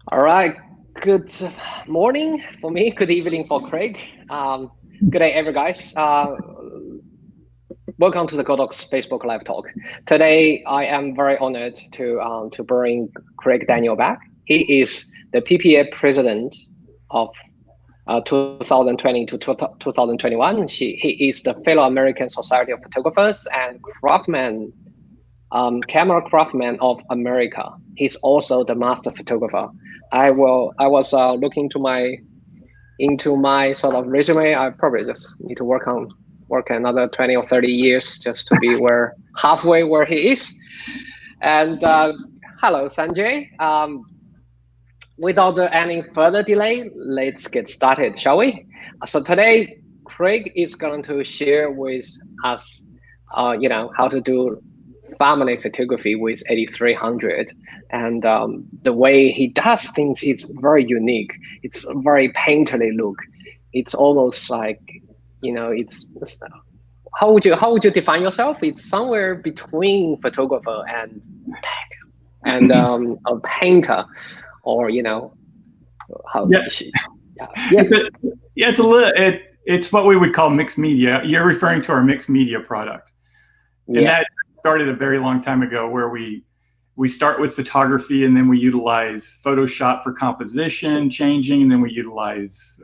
All right. Good morning for me. Good evening for Craig. Good day, every guys. Welcome to the Godox Facebook Live Talk. Today, I am very honored to bring Craig Daniel back. He is the PPA president of 2020 to 2021. He is the fellow American Society of Photographers and Craftsman, camera craftsman of America. He's also the master photographer. I was looking to into my sort of resume. I probably just need to work another 20 or 30 years just to be halfway where he is. And hello, Sanjay. Without any further delay, let's get started, shall we? So today, Craig is going to share with us, how to do family photography with AD300, and the way he does things is very unique. It's very painterly look. It's almost like, it's how would you define yourself? It's somewhere between photographer and a painter, or how. Yeah, Yeah. it's a little. It's what we would call mixed media. You're referring to our mixed media product, and Yeah. that started a very long time ago, where we start with photography, and then we utilize Photoshop for composition changing, and then we utilize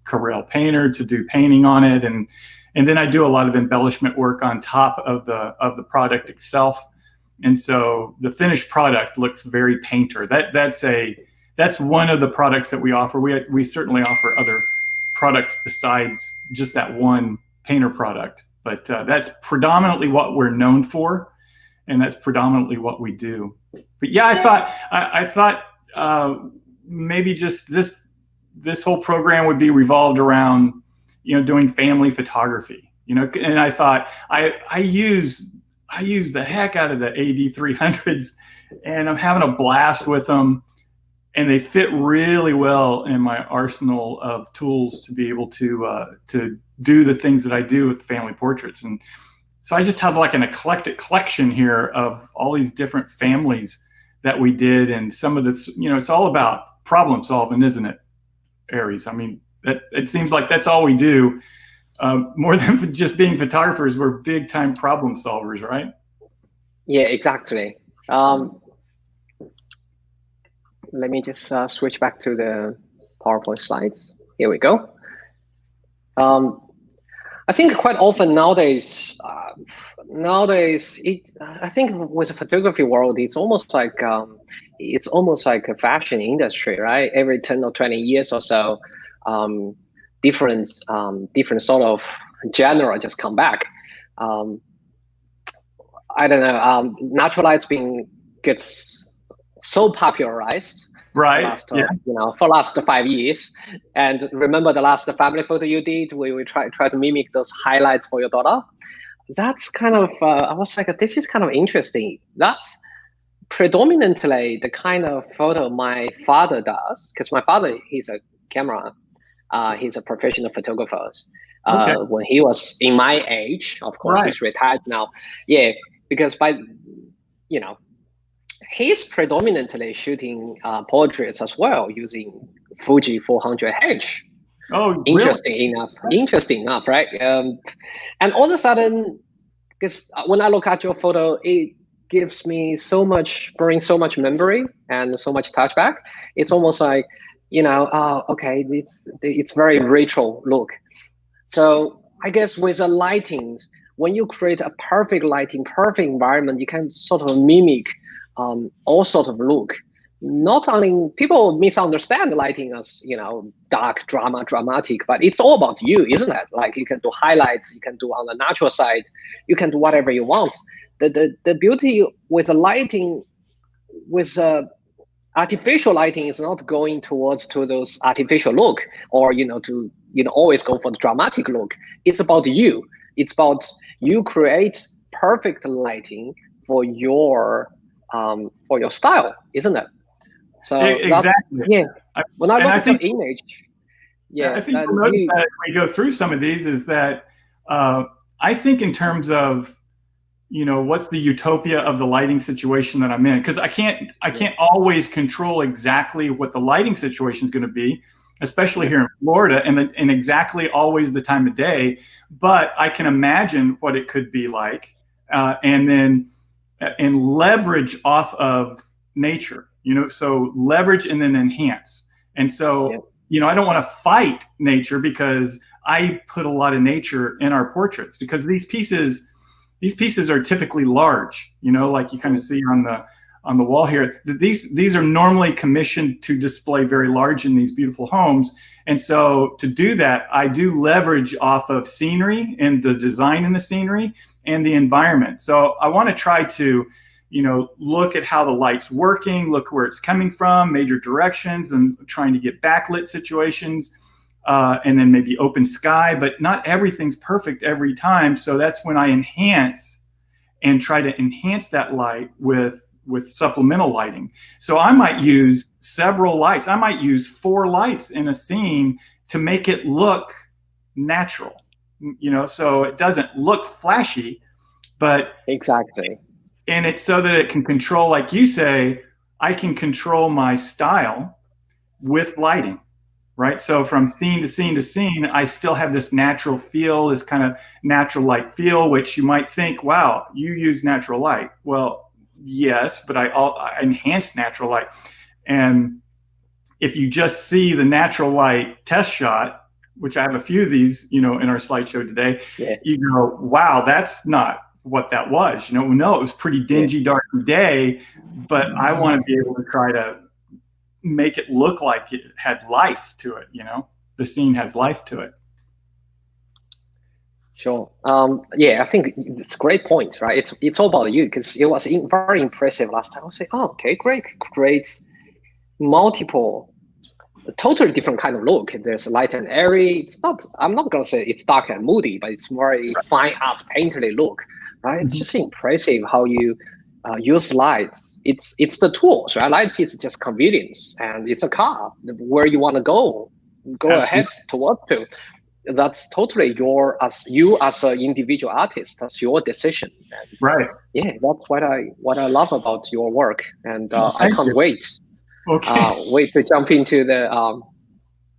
Corel Painter to do painting on it, and then I do a lot of embellishment work on top of the product itself. And so the finished product looks very painter. That's one of the products that we offer. We certainly offer other products besides just that one painter product, but that's predominantly what we're known for, and that's predominantly what we do. But yeah, I thought maybe just this whole program would be revolved around doing family photography. And I thought I use the heck out of the AD300s, and I'm having a blast with them, and they fit really well in my arsenal of tools to be able to do the things that I do with family portraits. And so I just have like an eclectic collection here of all these different families that we did, and some of this, it's all about problem solving, isn't it, Aries? I mean, it seems like that's all we do. More than just being photographers, we're big time problem solvers, right? Yeah, exactly. Let me just switch back to the PowerPoint slides. Here we go. I think quite often nowadays, I think with the photography world, it's almost like a fashion industry, right? Every 10 or 20 years or so, different sort of genre just come back. I don't know. Natural lighting gets so popularized, Right. for last 5 years. And remember the last family photo you did, we try to mimic those highlights for your daughter. That's kind of I was like, this is kind of interesting. That's predominantly the kind of photo my father does, because my father, he's a camera. He's a professional photographer. Okay. When he was in my age, of course, Right. He's retired now. Yeah, because he's predominantly shooting portraits as well using Fuji 400H. Oh, Interesting enough, right? And all of a sudden, because when I look at your photo, it brings so much memory and so much touchback. It's almost like, okay, it's very retro look. So I guess with the lightings, when you create a perfect lighting, perfect environment, you can sort of mimic all sort of look. Not only people misunderstand lighting as dark, dramatic, but it's all about you, isn't it? Like you can do highlights, you can do on the natural side, you can do whatever you want. The beauty with the lighting, with artificial lighting, is not going to those artificial look, or to always go for the dramatic look. It's about you. It's about you create perfect lighting for your style, isn't it? So exactly. Yeah. When I look at your image, I think you'll notice that when we go through some of these is that I think in terms of what's the utopia of the lighting situation that I'm in? Because I can't always control exactly what the lighting situation is going to be, especially here in Florida, and exactly always the time of day. But I can imagine what it could be like, and leverage off of nature. So leverage and then enhance. And so I don't want to fight nature, because I put a lot of nature in our portraits, because these pieces are typically large, like you kind of see on the wall here. These are normally commissioned to display very large in these beautiful homes. And so to do that, I do leverage off of scenery and the design in the scenery and the environment. So I want to try to, look at how the light's working, look where it's coming from, major directions, and trying to get backlit situations. And then maybe open sky, but not everything's perfect every time. So that's when I enhance and try to enhance that light with supplemental lighting. So I might use several lights. I might use 4 lights in a scene to make it look natural, so it doesn't look flashy, but exactly. And it's so that it can control, like you say, I can control my style with lighting. Right. So from scene to scene to scene, I still have this natural feel, this kind of natural light feel, which you might think, wow, you use natural light. Well, yes, but I enhance natural light. And if you just see the natural light test shot, which I have a few of these, in our slideshow today, you go, wow, that's not what that was. No, it was pretty dingy, dark day, but I want to be able to try to make it look like it had life to it. The scene has life to it. Sure. I think it's a great point, right? It's all about you, because it was very impressive last time. I was like, oh, okay, Greg creates multiple, totally different kind of look. There's light and airy. I'm not gonna say it's dark and moody, but it's very fine art painterly look, right? It's just impressive how you use lights. It's the tools, right? Lights is just convenience, and it's a car where you want to go Absolutely. Ahead towards to. That's totally as an individual artist. That's your decision. And right. Yeah, that's what I love about your work, and I can't wait. Okay. Wait to jump into the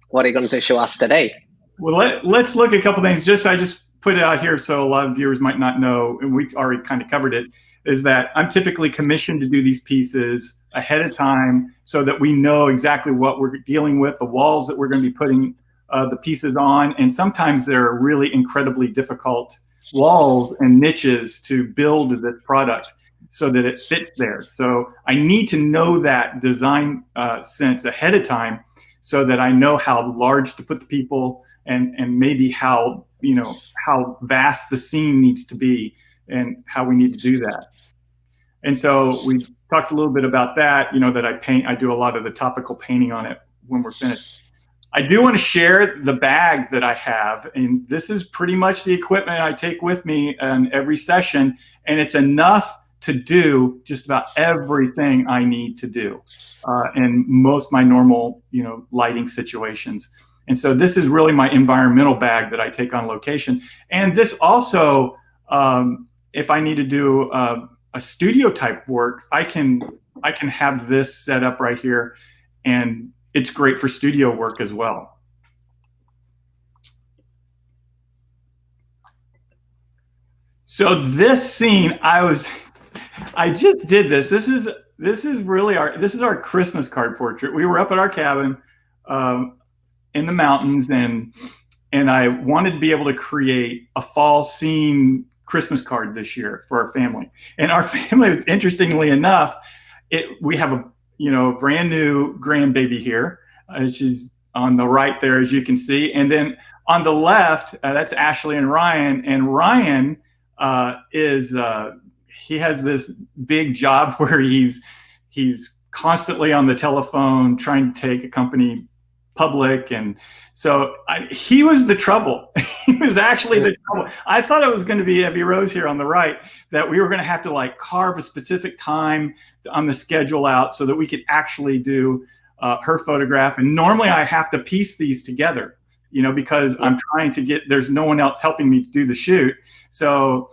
what are you going to show us today? Well, let's look at a couple things. I just put it out here so a lot of viewers might not know, and we already kind of covered it, is that I'm typically commissioned to do these pieces ahead of time so that we know exactly what we're dealing with, the walls that we're going to be putting the pieces on. And sometimes they're really incredibly difficult walls and niches to build this product so that it fits there. So I need to know that design sense ahead of time so that I know how large to put the people and maybe how vast the scene needs to be and how we need to do that. And so we talked a little bit about that, that I do a lot of the topical painting on it when we're finished. I do want to share the bag that I have, and this is pretty much the equipment I take with me in every session, and it's enough to do just about everything I need to do in most my normal, lighting situations. And so this is really my environmental bag that I take on location. And this also, if I need to do a studio type work, I can have this set up right here, and it's great for studio work as well. So this scene, I just did this. This is really our Christmas card portrait. We were up at our cabin in the mountains, and I wanted to be able to create a fall scene Christmas card this year for our family. And our family is, interestingly enough, we have a brand new grandbaby here. She's on the right there, as you can see, and then on the left, that's Ashley and Ryan. And Ryan he has this big job where he's constantly on the telephone trying to take a company public, and so he was the trouble. He was actually the trouble. I thought it was going to be Evie Rose here on the right, that we were going to have to carve a specific time on the schedule out so that we could actually do her photograph. And normally I have to piece these together, because I'm trying to there's no one else helping me to do the shoot. So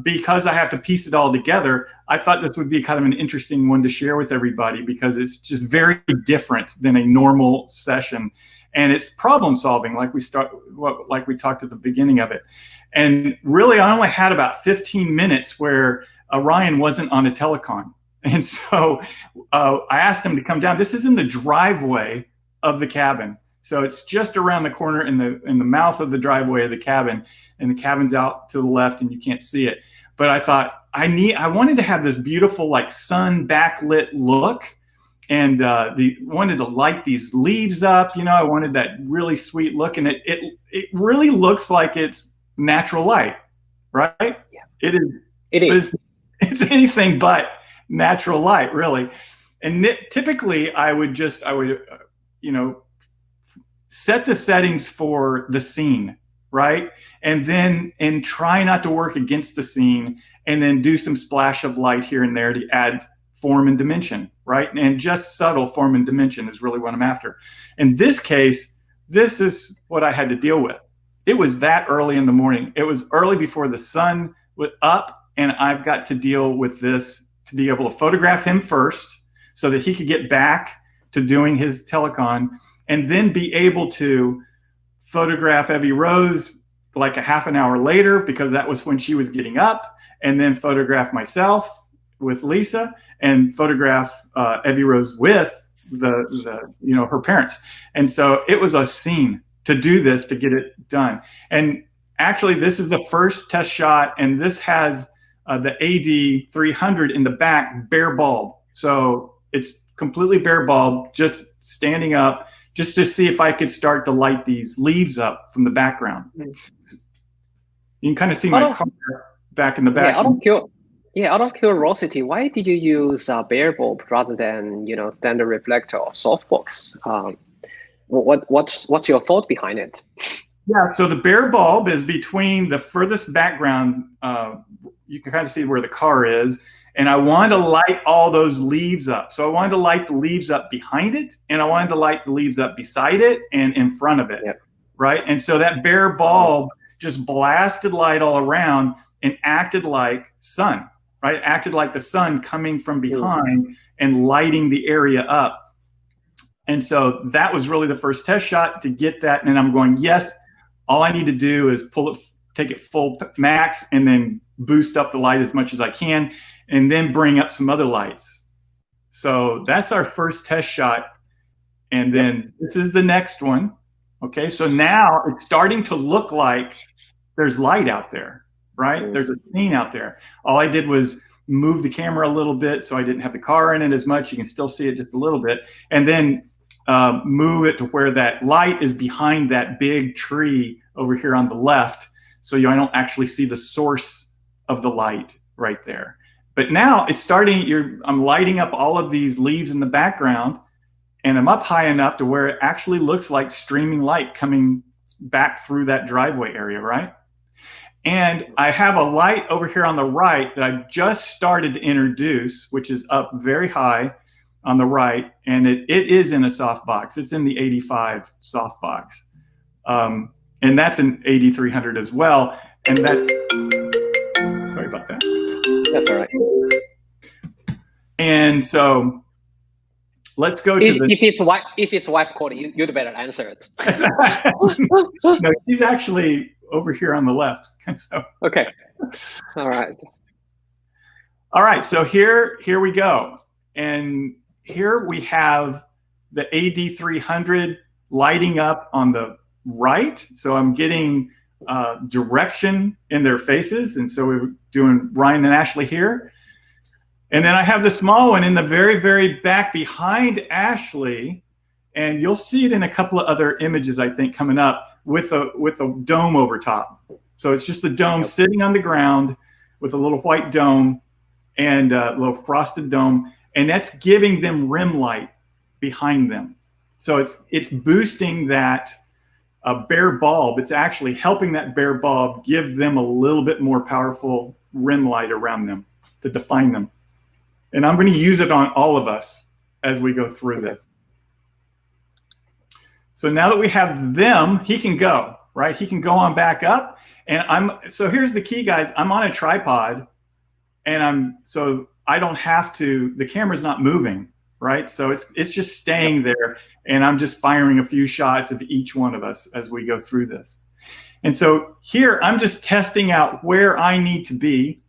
because I have to piece it all together, I thought this would be kind of an interesting one to share with everybody because it's just very different than a normal session, and it's problem solving like we talked at the beginning of it. And really, I only had about 15 minutes where Ryan wasn't on a telecon, and so I asked him to come down. This is in the driveway of the cabin. So it's just around the corner in the mouth of the driveway of the cabin, and the cabin's out to the left and you can't see it. But I thought I wanted to have this beautiful like sun backlit look, and wanted to light these leaves up. You know, I wanted that really sweet look, and it really looks like it's natural light, right? Yeah. It is. It is. It's anything but natural light, really. And typically, I would set the settings for the scene, right? And try not to work against the scene, and then do some splash of light here and there to add form and dimension, right? And just subtle form and dimension is really what I'm after. In this case, this is what I had to deal with. It was that early in the morning. It was early before the sun was up, and I've got to deal with this to be able to photograph him first so that he could get back to doing his telecon, and then be able to photograph Evie Rose like a half an hour later, because that was when she was getting up, and then photograph myself with Lisa, and photograph Evie Rose with her parents. And so it was a scene to do this, to get it done. And actually, this is the first test shot, and this has the AD300 in the back, bare bulb. So it's completely bare bulb, just standing up, just to see if I could start to light these leaves up from the background. You can kind of see my car back in the back. Out of curiosity, why did you use bare bulb rather than standard reflector or softbox? What's your thought behind it? Yeah, so the bare bulb is between the furthest background. You can kind of see where the car is, and I wanted to light all those leaves up. So I wanted to light the leaves up behind it, and I wanted to light the leaves up beside it and in front of it, right? And so that bare bulb just blasted light all around and acted like sun, right? Acted like the sun coming from behind and lighting the area up. And so that was really the first test shot to get that. And I'm going, yes, all I need to do is take it full max, and then boost up the light as much as I can, and then bring up some other lights. So that's our first test shot. And then this is the next one. Okay, so now it's starting to look like there's light out there, right? There's a scene out there. All I did was move the camera a little bit so I didn't have the car in it as much. You can still see it just a little bit. And then move it to where that light is behind that big tree over here on the left, so I don't actually see the source of the light right there. But now it's starting, I'm lighting up all of these leaves in the background, and I'm up high enough to where it actually looks like streaming light coming back through that driveway area, right? And I have a light over here on the right that I've just started to introduce, which is up very high on the right, and it is in a softbox. It's in the 85 softbox. And that's an AD300 as well. And that's, sorry about that. That's all right. And so let's go to if it's wife calling, you'd better answer it. No, he's actually over here on the left. So. Okay. All right. All right. So here we go. And here we have the AD300 lighting up on the right. So I'm getting direction in their faces. And so we're doing Ryan and Ashley here. And then I have the small one in the very, very back behind Ashley. And you'll see it in a couple of other images, I think, coming up with a dome over top. So it's just the dome sitting on the ground with a little white dome and a little frosted dome. And that's giving them rim light behind them. So it's boosting that bare bulb. It's actually helping that bare bulb give them a little bit more powerful rim light around them to define them. And I'm going to use it on all of us as we go through this. So now that we have them, he can go, right? He can go on back up. And so here's the key, guys. I'm on a tripod, and so I don't have to, the camera's not moving, right? So it's just staying there, and I'm just firing a few shots of each one of us as we go through this. And so here I'm just testing out where I need to be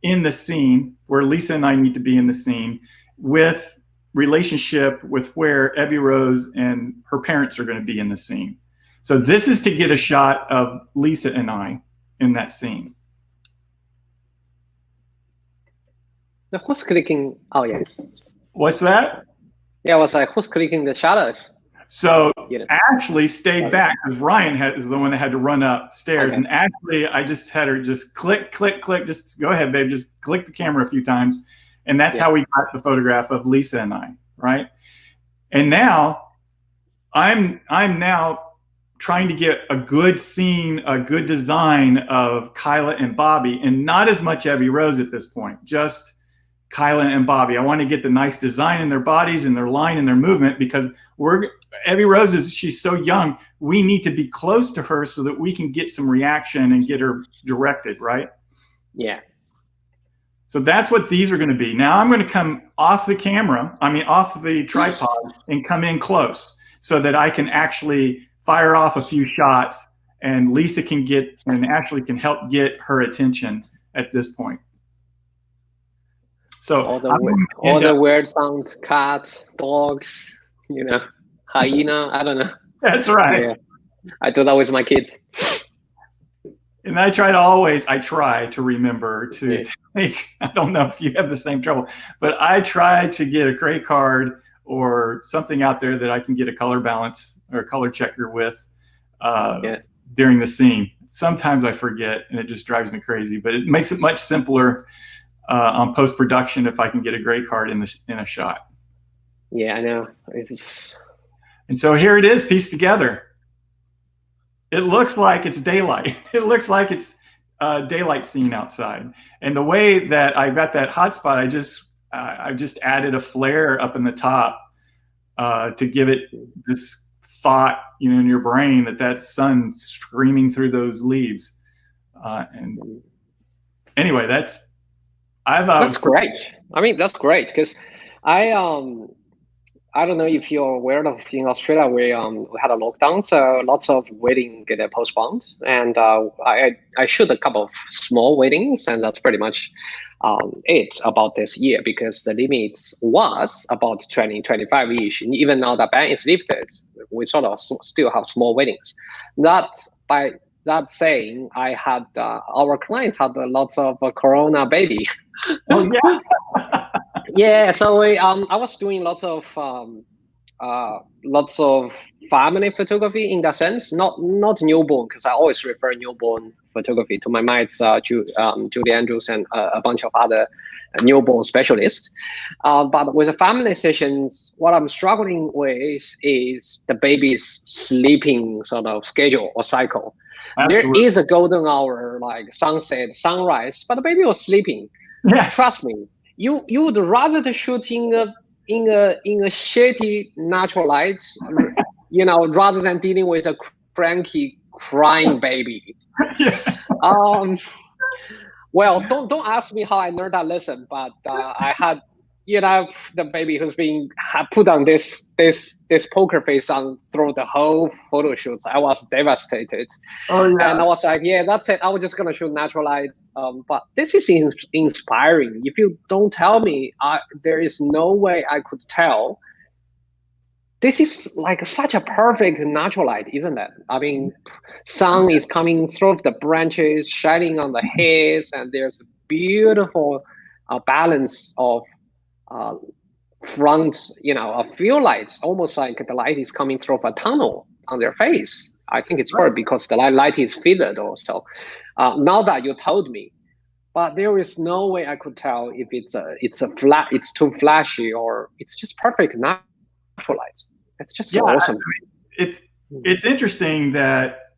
in the scene, where Lisa and I need to be in the scene, with relationship with where Evie Rose and her parents are going to be in the scene. So this is to get a shot of Lisa and I in that scene. Now, who's clicking? Oh, yes. What's that? Yeah, I was like, who's clicking the shutters? So Ashley stayed back because Ryan is the one that had to run upstairs. Okay. And Ashley, I just had her just click, click, click. Just go ahead, babe. Just click the camera a few times. And that's how we got the photograph of Lisa and I, right? And now I'm now trying to get a good scene, a good design of Kyla and Bobby, and not as much Evie Rose at this point, just Kyla and Bobby. I want to get the nice design in their bodies and their line and their movement, because Evie Rose she's so young. We need to be close to her so that we can get some reaction and get her directed, right? Yeah. So that's what these are going to be. Now I'm going to come off the camera, off the tripod, and come in close so that I can actually fire off a few shots, and Lisa can get, and Ashley can help get her attention at this point. So all the weird sound, cats, dogs, hyena, I don't know. That's right. Yeah. I do that with my kids. And I try to remember to take, I don't know if you have the same trouble, but I try to get a credit card or something out there that I can get a color balance or a color checker with during the scene. Sometimes I forget, and it just drives me crazy, but it makes it much simpler on post-production if I can get a gray card in a shot. Yeah, I know. And so here it is, pieced together. It looks like it's daylight. It looks like it's a daylight scene outside. And the way that I got that hotspot, I just added a flare up in the top to give it this thought, in your brain that sun streaming through those leaves. And anyway, that's great. That's great, because I don't know if you're aware of, in Australia, we had a lockdown, so lots of weddings get postponed, and I shoot a couple of small weddings, and that's pretty much it about this year, because the limit was about 20-25-ish. Even now the ban is lifted, we sort of still have small weddings. By that saying, I had our clients had lots of Corona baby. Oh yeah. Yeah, so I was doing lots of family photography in that sense, not newborn, because I always refer newborn photography to my mates, Julie Andrews and a bunch of other newborn specialists. But with the family sessions, what I'm struggling with is the baby's sleeping sort of schedule or cycle. Absolutely. There is a golden hour, like sunset, sunrise, but the baby was sleeping. Yes. Trust me. You would rather to shoot in a shitty natural light, rather than dealing with a cranky crying baby. Yeah. Well, don't ask me how I learned that lesson, but I had the baby who's being put on this poker face on through the whole photo shoots. I was devastated. Oh yeah. And I was like, yeah, that's it. I was just gonna shoot natural lights. But this is inspiring. If you don't tell me, there is no way I could tell. This is like such a perfect natural light, isn't it? Sun is coming through the branches, shining on the heads, and there's a beautiful balance of front, a few lights, almost like the light is coming through a tunnel on their face. I think it's probably because the light is filled also. Now that you told me, but there is no way I could tell if it's too flashy, or it's just perfect natural light. It's just so awesome. It's interesting that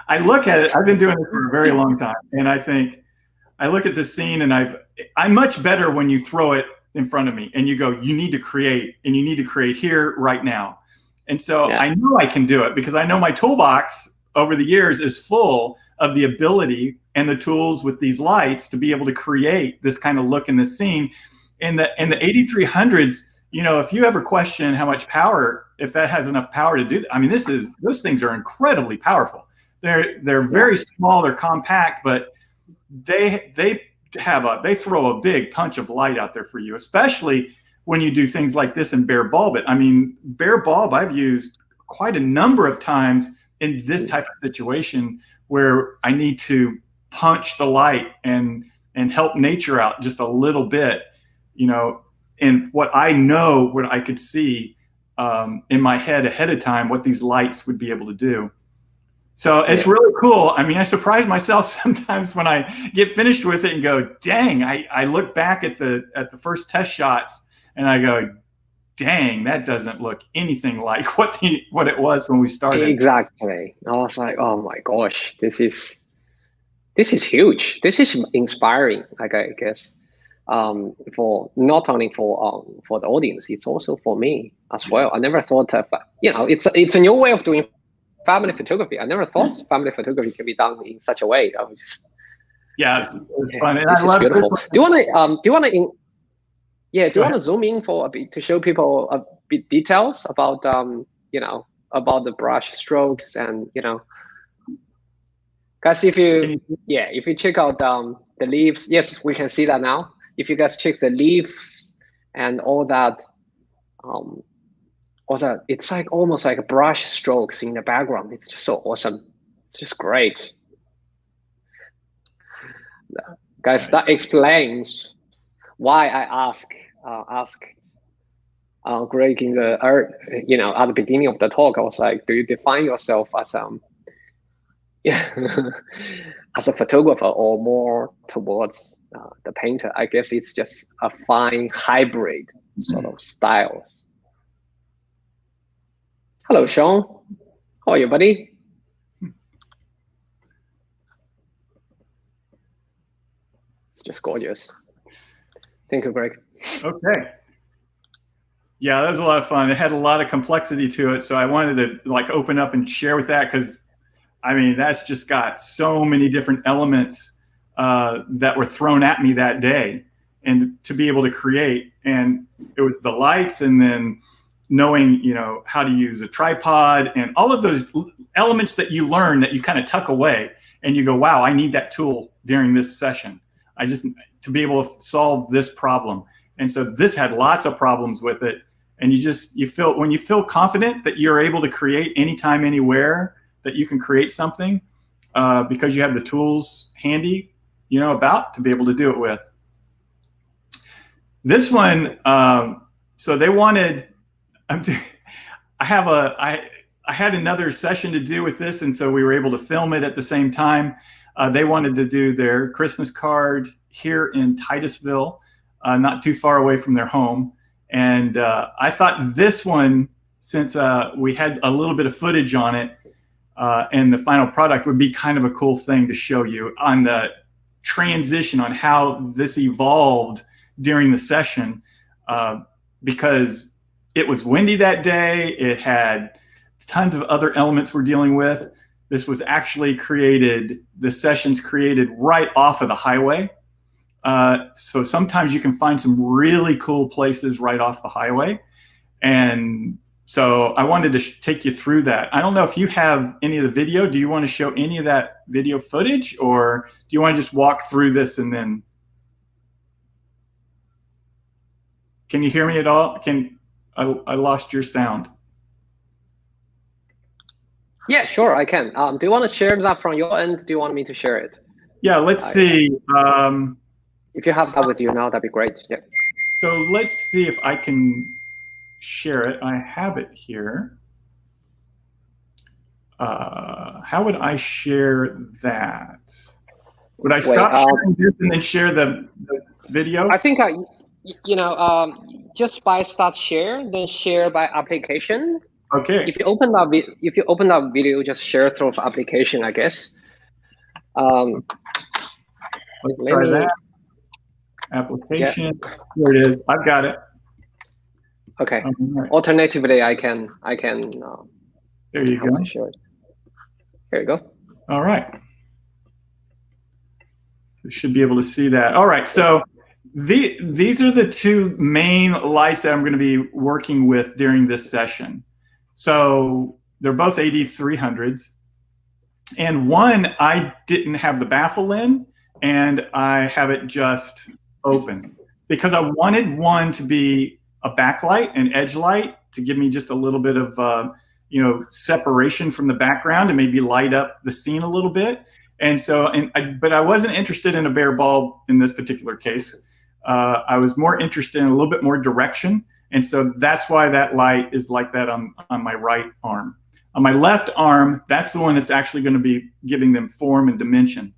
I look at it. I've been doing it for a very long time, and I look at the scene, and I'm much better when you throw it in front of me and you go, you need to create, and you need to create here right now. And so Yeah. I know I can do it because I know my toolbox over the years is full of the ability and the tools with these lights to be able to create this kind of look in the scene. And the AD300s, you know, if you ever question how much power, if that has enough power to do that, I mean, those things are incredibly powerful. They're very small, they're compact, but they throw a big punch of light out there for you, especially when you do things like this in bare bulb. I mean, bare bulb I've used quite a number of times in this type of situation where I need to punch the light and help nature out just a little bit, you know, and what I could see in my head ahead of time, what these lights would be able to do. So it's really cool. I mean, I surprise myself sometimes when I get finished with it and go, dang, I look back at the first test shots and I go, dang, that doesn't look anything like what it was when we started. Exactly. I was like, oh my gosh, this is huge. This is inspiring, like, I guess, for not only for the audience, it's also for me as well. I never thought of, you know, it's a new way of doing family photography. I never thought family photography can be done in such a way. I was just, it's fun. And this I is love beautiful. this. Do you want to zoom in for a bit to show people a bit details about you know, about the brush strokes and, you know, guys, if you check out the leaves, yes, we can see that now. If you guys check the leaves and all that, it's like almost like brush strokes in the background. It's just so awesome. It's just great. Guys, that explains why I asked Greg in the you know, at the beginning of the talk. I was like, do you define yourself as as a photographer or more towards the painter? I guess it's just a fine hybrid sort of styles. Hello, Sean. How are you, buddy? It's just gorgeous. Thank you, Greg. Okay. Yeah, that was a lot of fun. It had a lot of complexity to it, so I wanted to like open up and share with that because, I mean, that's just got so many different elements that were thrown at me that day, and to be able to create. And it was the lights, and then knowing, you know, how to use a tripod and all of those elements that you learn that you kind of tuck away and you go, wow, I need that tool during this session. To be able to solve this problem. And so this had lots of problems with it. And when you feel confident that you're able to create anytime, anywhere, that you can create something because you have the tools handy, you know, to be able to do it with. This one, so they wanted, I had another session to do with this, and so we were able to film it at the same time. They wanted to do their Christmas card here in Titusville, not too far away from their home. And I thought this one, since we had a little bit of footage on it, and the final product would be kind of a cool thing to show you on the transition on how this evolved during the session, because it was windy that day. It had tons of other elements we're dealing with. This was actually the sessions created right off of the highway. So sometimes you can find some really cool places right off the highway. And so I wanted to take you through that. I don't know if you have any of the video. Do you want to show any of that video footage, or do you want to just walk through this and then? Can you hear me at all? I lost your sound. Yeah, sure, I can. Do you want to share that from your end? Do you want me to share it? Yeah, let's see. If you have that with you now, that'd be great. Yeah. So let's see if I can share it. I have it here. How would I share that? Would I stop sharing this and then share the video? I think just by start share, then share by application. Okay. If you open that video, just share through application, I guess. Let's try that. Application. Yeah. Here it is. I've got it. Okay. Right. Alternatively, I can. There you go. Show it. Here you go. All right. So you should be able to see that. All right. So these are the two main lights that I'm going to be working with during this session. So they're both AD300s. And one, I didn't have the baffle in, and I have it just open because I wanted one to be a backlight, an edge light, to give me just a little bit of separation from the background and maybe light up the scene a little bit. And so, but I wasn't interested in a bare bulb in this particular case. I was more interested in a little bit more direction, and so that's why that light is like that on my right arm. On my left arm, that's the one that's actually going to be giving them form and dimension.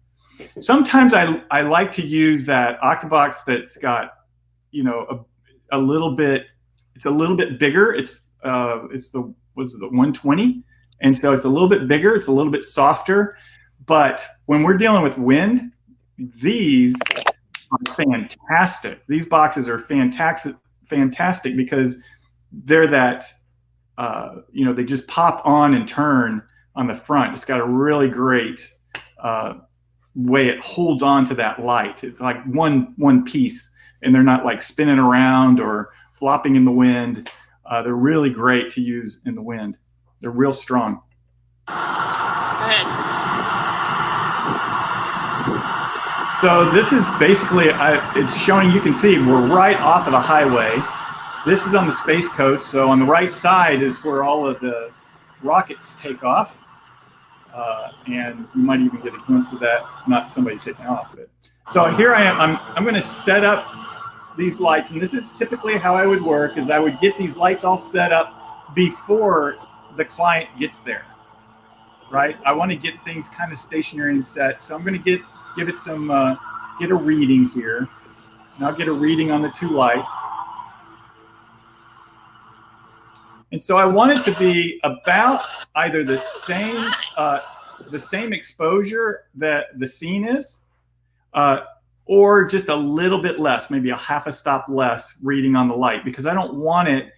Sometimes I like to use that octabox that's got, a little bit. It's a little bit bigger. It's the 120, and so it's a little bit bigger. It's a little bit softer. But when we're dealing with wind, these are fantastic. These boxes are fantastic because they're that. They just pop on and turn on the front. It's got a really great way it holds on to that light. It's like one piece, and they're not like spinning around or flopping in the wind. They're really great to use in the wind. They're real strong. Go ahead. So this is basically, it's showing, you can see we're right off of the highway. This is on the Space Coast, so on the right side is where all of the rockets take off. And you might even get a glimpse of that, not somebody taking off. But so here I am, I'm going to set up these lights, and this is typically how I would work, is I would get these lights all set up before the client gets there, right? I want to get things kind of stationary and set, so I'm going to give it some, get a reading here. And I'll get a reading on the two lights. And so I want it to be about either the same exposure that the scene is, or just a little bit less, maybe a half a stop less reading on the light, because I don't want it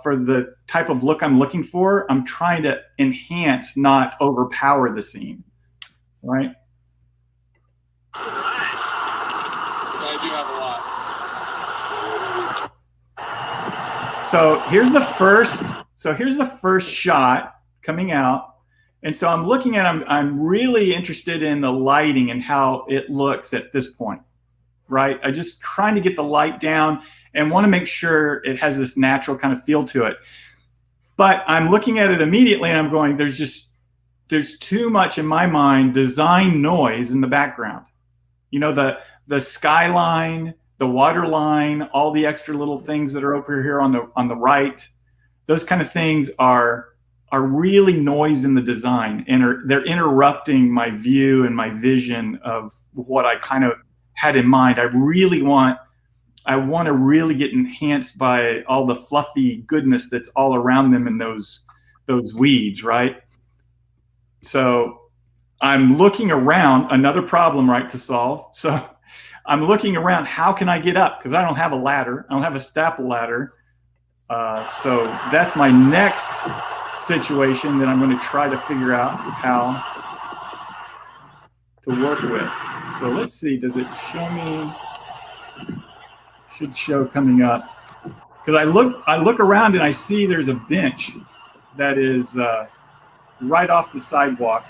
for the type of look I'm looking for. I'm trying to enhance, not overpower the scene, right? I do have a lot. So here's the first shot coming out. And so I'm looking at, I'm really interested in the lighting and how it looks at this point, right? I just trying to get the light down and want to make sure it has this natural kind of feel to it. But I'm looking at it immediately and I'm going, there's too much in my mind design noise in the background. The skyline, the water line, all the extra little things that are over here on the right, those kind of things are really noise in the design, and they're interrupting my view and my vision of what I kind of had in mind. I want to really get enhanced by all the fluffy goodness that's all around them in those weeds, right? So I'm looking around, another problem, right, to solve. So I'm looking around, how can I get up? Because I don't have a ladder. I don't have a staple ladder. So that's my next situation that I'm going to try to figure out how to work with. So let's see, does it show me? Should show coming up. Because I look around and I see there's a bench that is right off the sidewalk.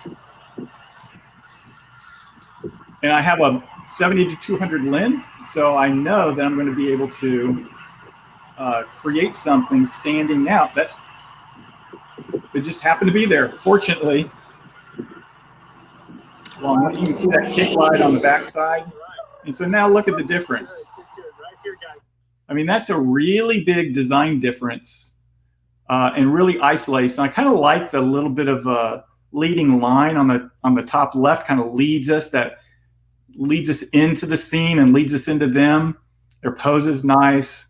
And I have a 70 to 200 lens, so I know that I'm going to be able to create something standing out. It just happened to be there, fortunately. Well, you can see that kick light on the backside. And so now look at the difference. I mean, that's a really big design difference and really isolates. And I kind of like the little bit of a leading line on the top left, kind of leads us into the scene and leads us into them. Their pose is nice,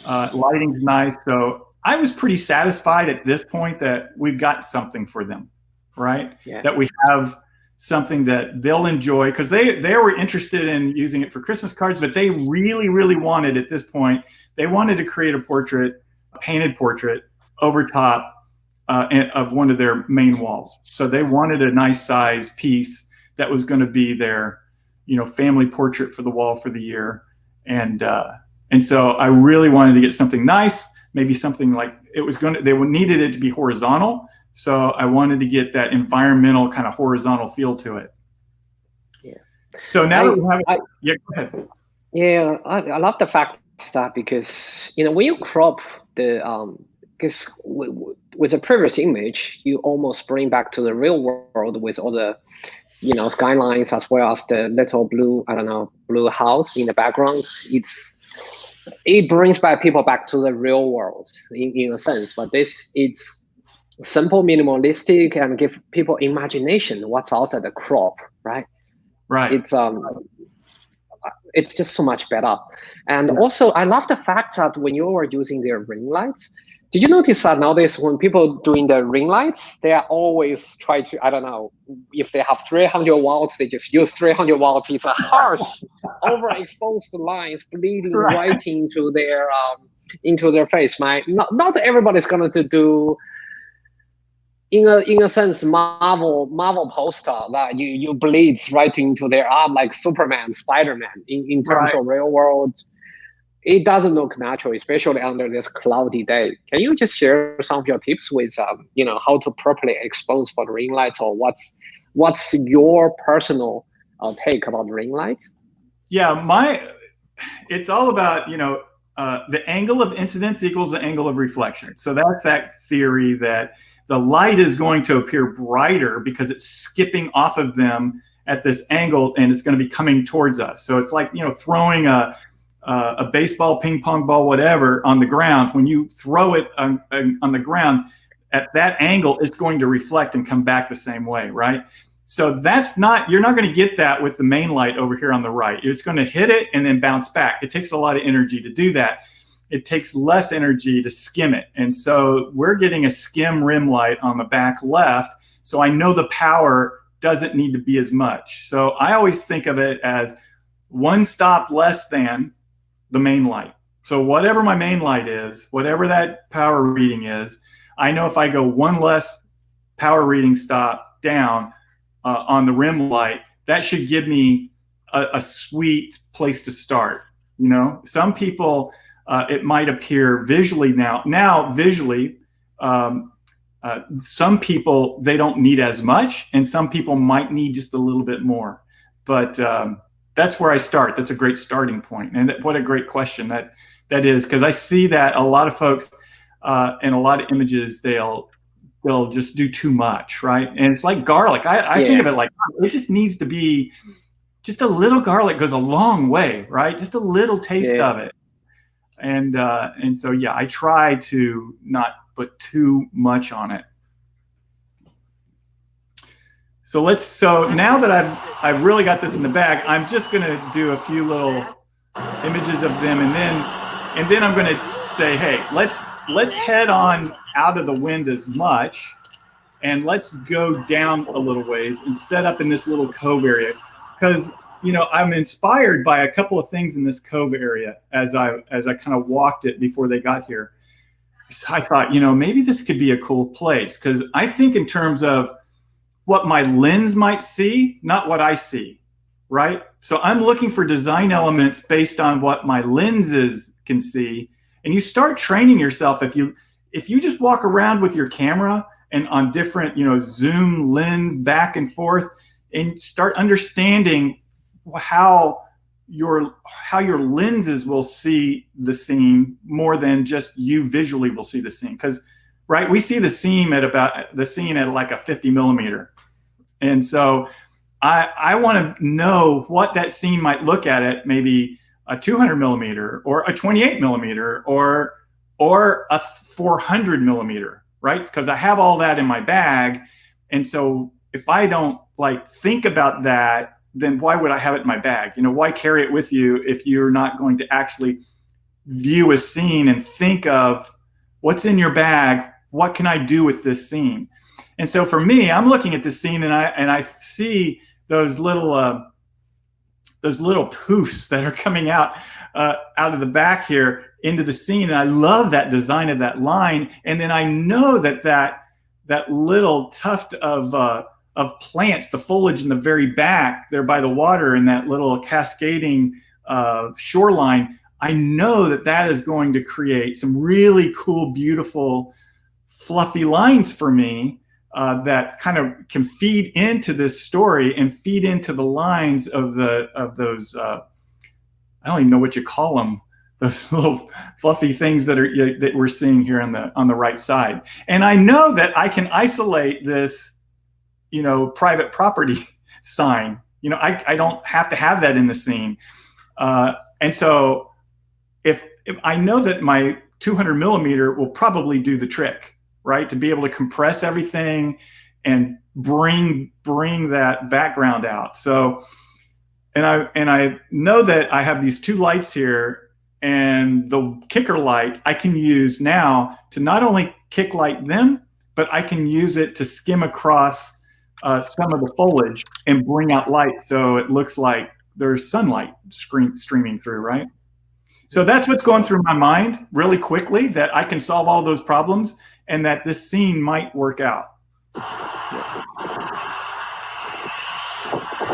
lighting's nice. So I was pretty satisfied at this point that we've got something for them, right? Yeah. That we have something that they'll enjoy, because they were interested in using it for Christmas cards, but they really, really wanted at this point, they wanted to create a portrait painted portrait over top of one of their main walls. So they wanted a nice size piece that was going to be their, family portrait for the wall for the year. And so I really wanted to get something nice, maybe something like they needed it to be horizontal. So I wanted to get that environmental kind of horizontal feel to it. Yeah. So now that we have it, yeah, go ahead. Yeah, I love the fact that because, when you crop the, because with the previous image, you almost bring back to the real world with all the, skylines as well as the little blue, blue house in the background. It brings back people back to the real world in a sense, but it's simple, minimalistic, and give people imagination what's outside the crop, right? Right. It's just so much better. And also, I love the fact that when you are using their ring lights, did you notice that nowadays when people doing the ring lights, they are always try to, if they have 300 watts, they just use 300 watts. It's a harsh, overexposed lines bleeding right into their face. Not everybody's going to do, in a sense, Marvel poster that you bleed right into their arm like Superman, Spider-Man. In terms of real world, it doesn't look natural, especially under this cloudy day. Can you just share some of your tips with how to properly expose for the ring lights, or what's your personal take about the ring light? Yeah, it's all about the angle of incidence equals the angle of reflection. So that's that theory that the light is going to appear brighter because it's skipping off of them at this angle and it's going to be coming towards us. So it's like throwing a baseball, ping pong ball, whatever on the ground. When you throw it on the ground at that angle, it's going to reflect and come back the same way, right? So you're not going to get that with the main light over here on the right. It's going to hit it and then bounce back. It takes a lot of energy to do that. It takes less energy to skim it. And so we're getting a skim rim light on the back left. So I know the power doesn't need to be as much. So I always think of it as one stop less than the main light. So whatever my main light is, whatever that power reading is, I know if I go one less power reading stop down on the rim light, that should give me a sweet place to start. Some people, it might appear visually now visually, some people, they don't need as much, and some people might need just a little bit more. But that's where I start. That's a great starting point. And what a great question that is, because I see that a lot of folks in a lot of images, they'll just do too much, right? And it's like garlic. I think of it like it just needs to be just a little garlic goes a long way, right? Just a little taste of it. And so, yeah, I try to not put too much on it. So now that I've really got this in the bag, I'm just going to do a few little images of them, and then I'm going to say, hey, let's head on out of the wind as much, and let's go down a little ways and set up in this little cove area, because I'm inspired by a couple of things in this cove area as I kind of walked it before they got here. So I thought, maybe this could be a cool place, because I think in terms of what my lens might see, not what I see, right? So I'm looking for design elements based on what my lenses can see. And you start training yourself if you just walk around with your camera and on different, zoom lens back and forth, and start understanding how your lenses will see the scene more than just you visually will see the scene. Because right, we see the scene at like a 50 millimeter. And so I want to know what that scene might look at maybe a 200 millimeter or a 28 millimeter or a 400 millimeter, right? Because I have all that in my bag. And so if I don't think about that, then why would I have it in my bag? Why carry it with you if you're not going to actually view a scene and think of what's in your bag? What can I do with this scene? And so for me, I'm looking at this scene and I see those little poofs that are coming out of the back here. into the scene. And I love that design of that line. And then I know that little tuft of plants, the foliage in the very back there by the water, and that little cascading shoreline, I know that is going to create some really cool, beautiful, fluffy lines for me that kind of can feed into this story and feed into the lines of those. I don't even know what you call them. Those little fluffy things that we're seeing here on the right side. And I know that I can isolate this, private property sign. I don't have to have that in the scene. And so if I know that my 200 millimeter will probably do the trick, right? To be able to compress everything and bring that background out. So, and I know that I have these two lights here, and the kicker light I can use now to not only kick light them, but I can use it to skim across some of the foliage and bring out light, so it looks like there's sunlight streaming through, right? So that's what's going through my mind really quickly, that I can solve all those problems and that this scene might work out.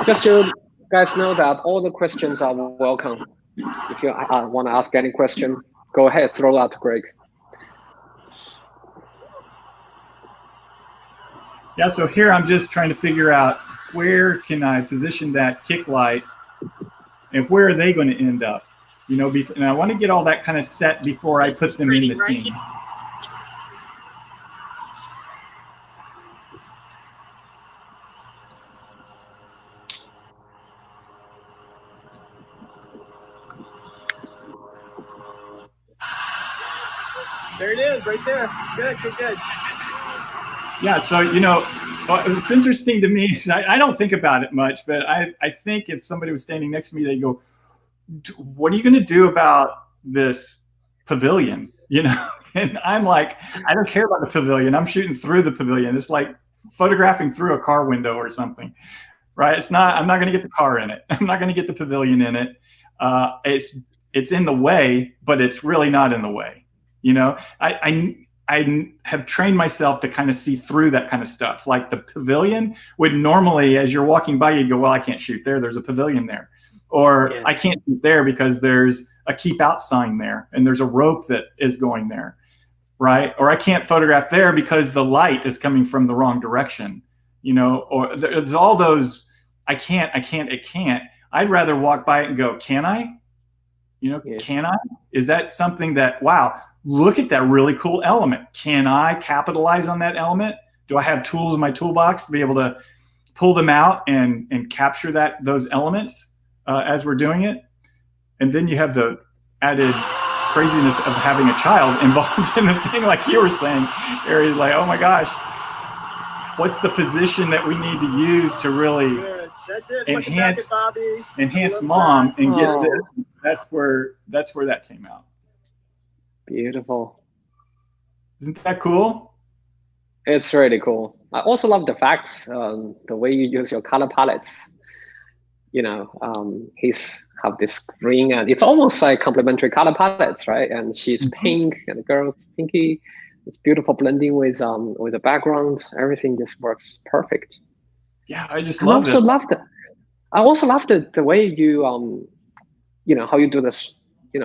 Just so you guys know that all the questions are welcome. If you want to ask any question, go ahead, throw out, Greg. Yeah, so here I'm just trying to figure out where can I position that kick light and where are they going to end up? And I want to get all that kind of set before I put them in the scene. There it is, right there. Good. Yeah, so, it's interesting to me is I don't think about it much, but I think if somebody was standing next to me, they'd go, what are you going to do about this pavilion? And I'm like, I don't care about the pavilion. I'm shooting through the pavilion. It's like photographing through a car window or something, right? I'm not going to get the car in it. I'm not going to get the pavilion in it. It's in the way, but it's really not in the way. I have trained myself to kind of see through that kind of stuff. Like the pavilion would normally, as you're walking by, you'd go, well, I can't shoot there. There's a pavilion there. Or I can't shoot there because there's a keep out sign there and there's a rope that is going there, right? Or I can't photograph there because the light is coming from the wrong direction, or there's all those, it can't. I'd rather walk by it and go, can I? Can I? Is that something that, wow, look at that really cool element. Can I capitalize on that element? Do I have tools in my toolbox to be able to pull them out and capture those elements as we're doing it? And then you have the added craziness of having a child involved in the thing, like you were saying, Aries, like, oh my gosh, what's the position that we need to use to really enhance mom and get this? That's where that came out. Beautiful. Isn't that cool? It's really cool. I also love the fact, the way you use your color palettes. He's have this green, and it's almost like complementary color palettes, right? And she's pink, and the girl's pinky. It's beautiful blending with the background. Everything just works perfect. Yeah, I just love it. I also love the way you how you do this.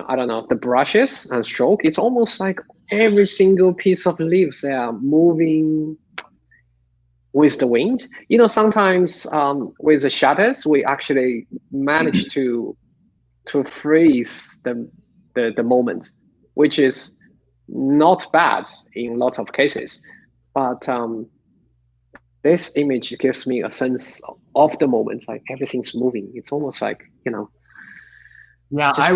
I don't know, the brushes and stroke. It's almost like every single piece of leaves they are moving with the wind. Sometimes with the shutters, we actually manage to freeze the moment, which is not bad in lots of cases. But this image gives me a sense of the moment, like everything's moving. It's almost like, Yeah, I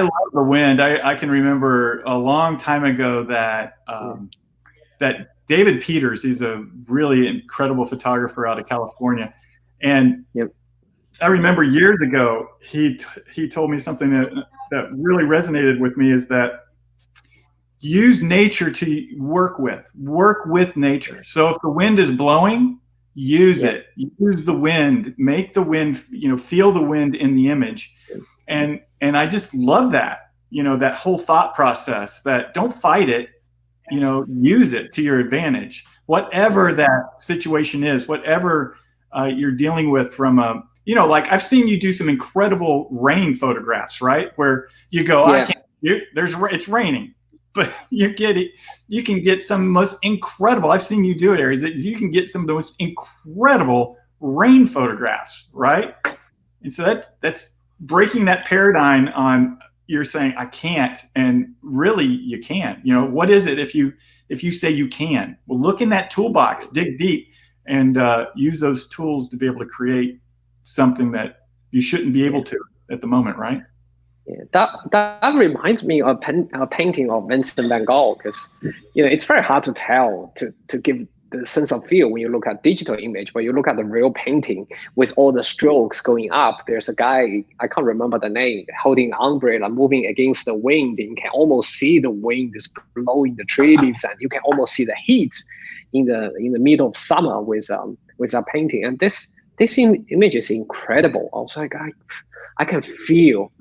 love the wind. I can remember a long time ago that that David Peters, he's a really incredible photographer out of California, and I remember years ago he told me something that really resonated with me, is that use nature to work with nature. So if the wind is blowing, use it. Use the wind. Make the wind, feel the wind in the image. And I just love that. you know, that whole thought process, that don't fight it, you know, use it to your advantage. Whatever that situation is, whatever you're dealing with from a, you know, like I've seen you do some incredible rain photographs, right? Where you go, I can't, it's raining, but you get it. You can get some most incredible, I've seen you do it, Aries, that you can get some of the most incredible rain photographs, right? And so that's breaking that paradigm on, you're saying I can't, and really you can. You know, what is it if you say you can? Well, look in that toolbox, dig deep, and use those tools to be able to create something that you shouldn't be able to at the moment, right? Yeah, that reminds me of a painting of Vincent van Gogh, because you know it's very hard to tell to give the sense of feel when you look at digital image, but you look at the real painting with all the strokes going up. There's a guy, I can't remember the name, holding an umbrella, moving against the wind. You can almost see the wind is blowing the tree leaves, and you can almost see the heat in the middle of summer with a painting. And this image is incredible. I was like, I can feel,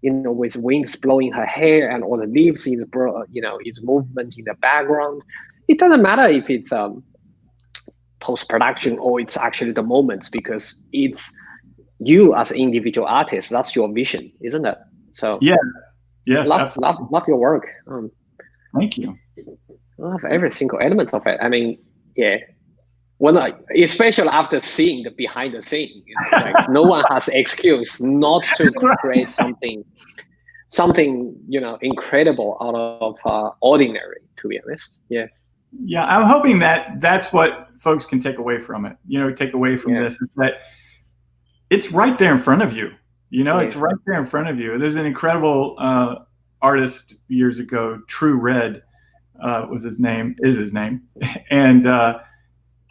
you know, with winds blowing her hair and all the leaves is, you know, its movement in the background. It doesn't matter if it's post-production or it's actually the moments, because it's you as an individual artist. That's your vision, isn't it? So yes, love your work. Thank you. I love every single element of it. I mean, yeah. Especially after seeing the behind the scene, you know, like no one has excuse not to create something, you know, incredible out of ordinary. To be honest, yeah. Yeah, I'm hoping that that's what folks can take away from it. You know, take away from this, that it's right there in front of you. You know, it's right there in front of you. There's an incredible artist years ago, True Red is his name, and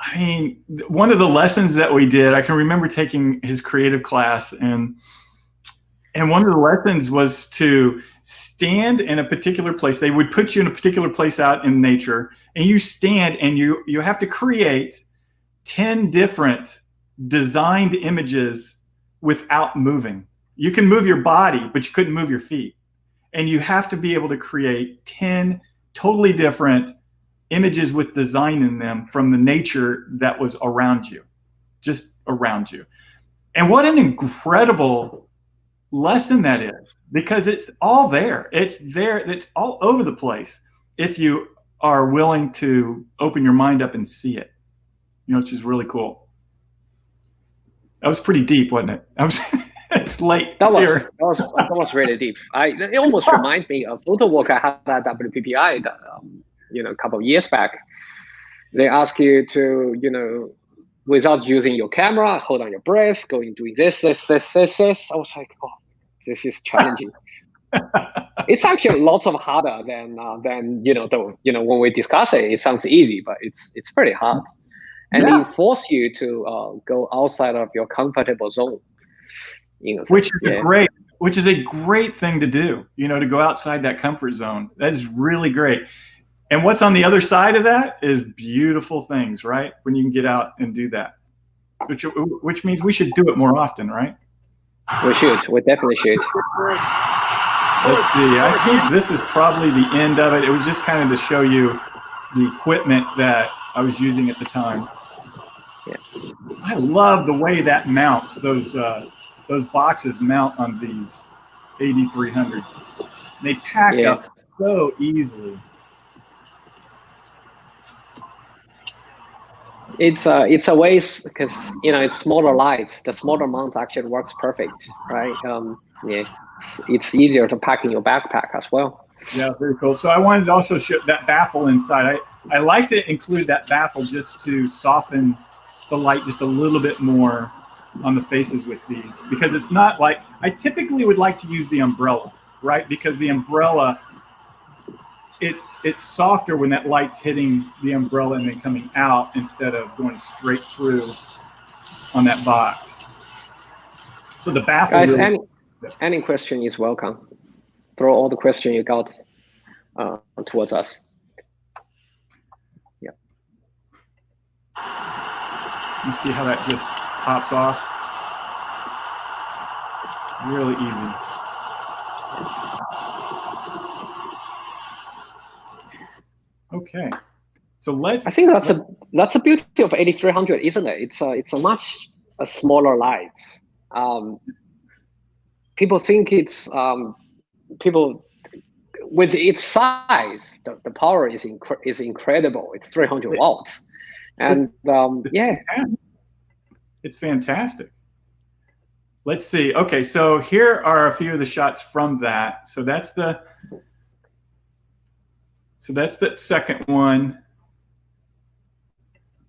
I mean, one of the lessons that we did, I can remember taking his creative class, and one of the lessons was to stand in a particular place. They would put you in a particular place out in nature, and you stand and you have to create 10 different designed images without moving. You can move your body, but you couldn't move your feet. And you have to be able to create 10 totally different images with design in them from the nature that was around you, just around you. And what an incredible lesson that is, because it's all there. It's there. It's all over the place if you are willing to open your mind up and see it, you know, which is really cool. That was pretty deep, wasn't it? It's late. That was really deep. It almost reminds me of photo work I had at WPPI, you know, a couple of years back. They ask you to, you know, without using your camera, hold on your breath, going doing this. I was like, oh, this is challenging. It's actually lots of harder than you know, when we discuss it, it sounds easy, but it's pretty hard. And it forces you to go outside of your comfortable zone. You know, which is a great thing to do, you know, to go outside that comfort zone. That is really great. And what's on the other side of that is beautiful things, right? When you can get out and do that, which means we should do it more often, right? We should. We definitely should. Let's see. I think this is probably the end of it. It was just kind of to show you the equipment that I was using at the time. Yeah. I love the way that mounts. Those boxes mount on these AD300s. They pack up so easily. It's a waste, because you know, it's smaller lights. The smaller mount actually works perfect, right? It's easier to pack in your backpack as well. Yeah, very cool. So I wanted to also show that baffle inside. I like to include that baffle just to soften the light just a little bit more on the faces with these, because it's not like, I typically would like to use the umbrella, right? Because the umbrella, it's softer when that light's hitting the umbrella and then coming out instead of going straight through on that box. So the baffle. Guys, any question is welcome. Throw all the question you got towards us. Yeah. You see how that just pops off? Really easy. Okay. So let's. I think that's a beauty of AD300, isn't it? It's a much smaller light. People think it's people with its size, the power is incredible. It's 300 watts, and yeah, it's fantastic. Let's see. Okay, so here are a few of the shots from that. So that's the second one.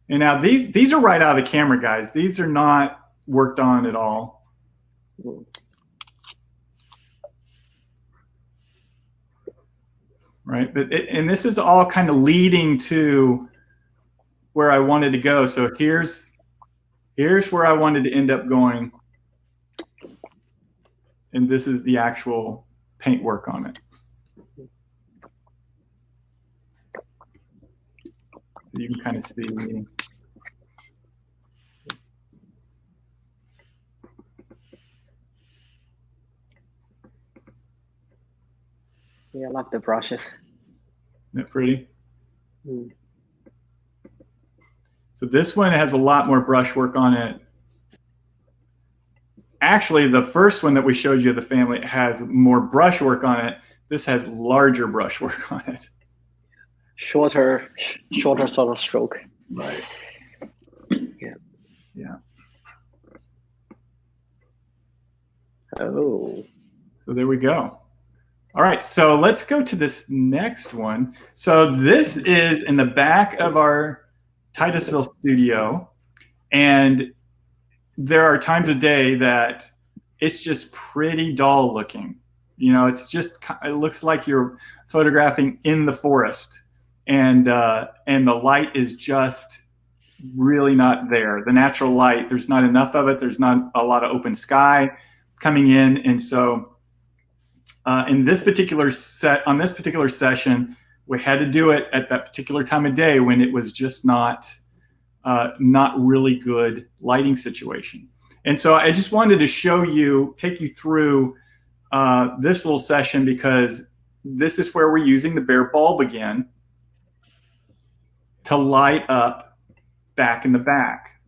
And now these are right out of the camera, guys. These are not worked on at all. Right, but and this is all kind of leading to where I wanted to go. So here's where I wanted to end up going. And this is the actual paint work on it. So you can kind of see me. Yeah, I love the brushes. Isn't that pretty? Mm. So this one has a lot more brush work on it. Actually, the first one that we showed you, the family, has more brush work on it. This has larger brush work on it. Shorter sort of stroke. Right. Yeah. Yeah. Oh. So there we go. All right, so let's go to this next one. So this is in the back of our Titusville studio, and there are times a day that it's just pretty dull looking. You know, it looks like you're photographing in the forest, and the light is just really not there. The natural light, there's not enough of it. There's not a lot of open sky coming in, and so in this particular on this particular session, we had to do it at that particular time of day when it was just not really good lighting situation. And so I just wanted to take you through this little session, because this is where we're using the bare bulb again to light up back in the back.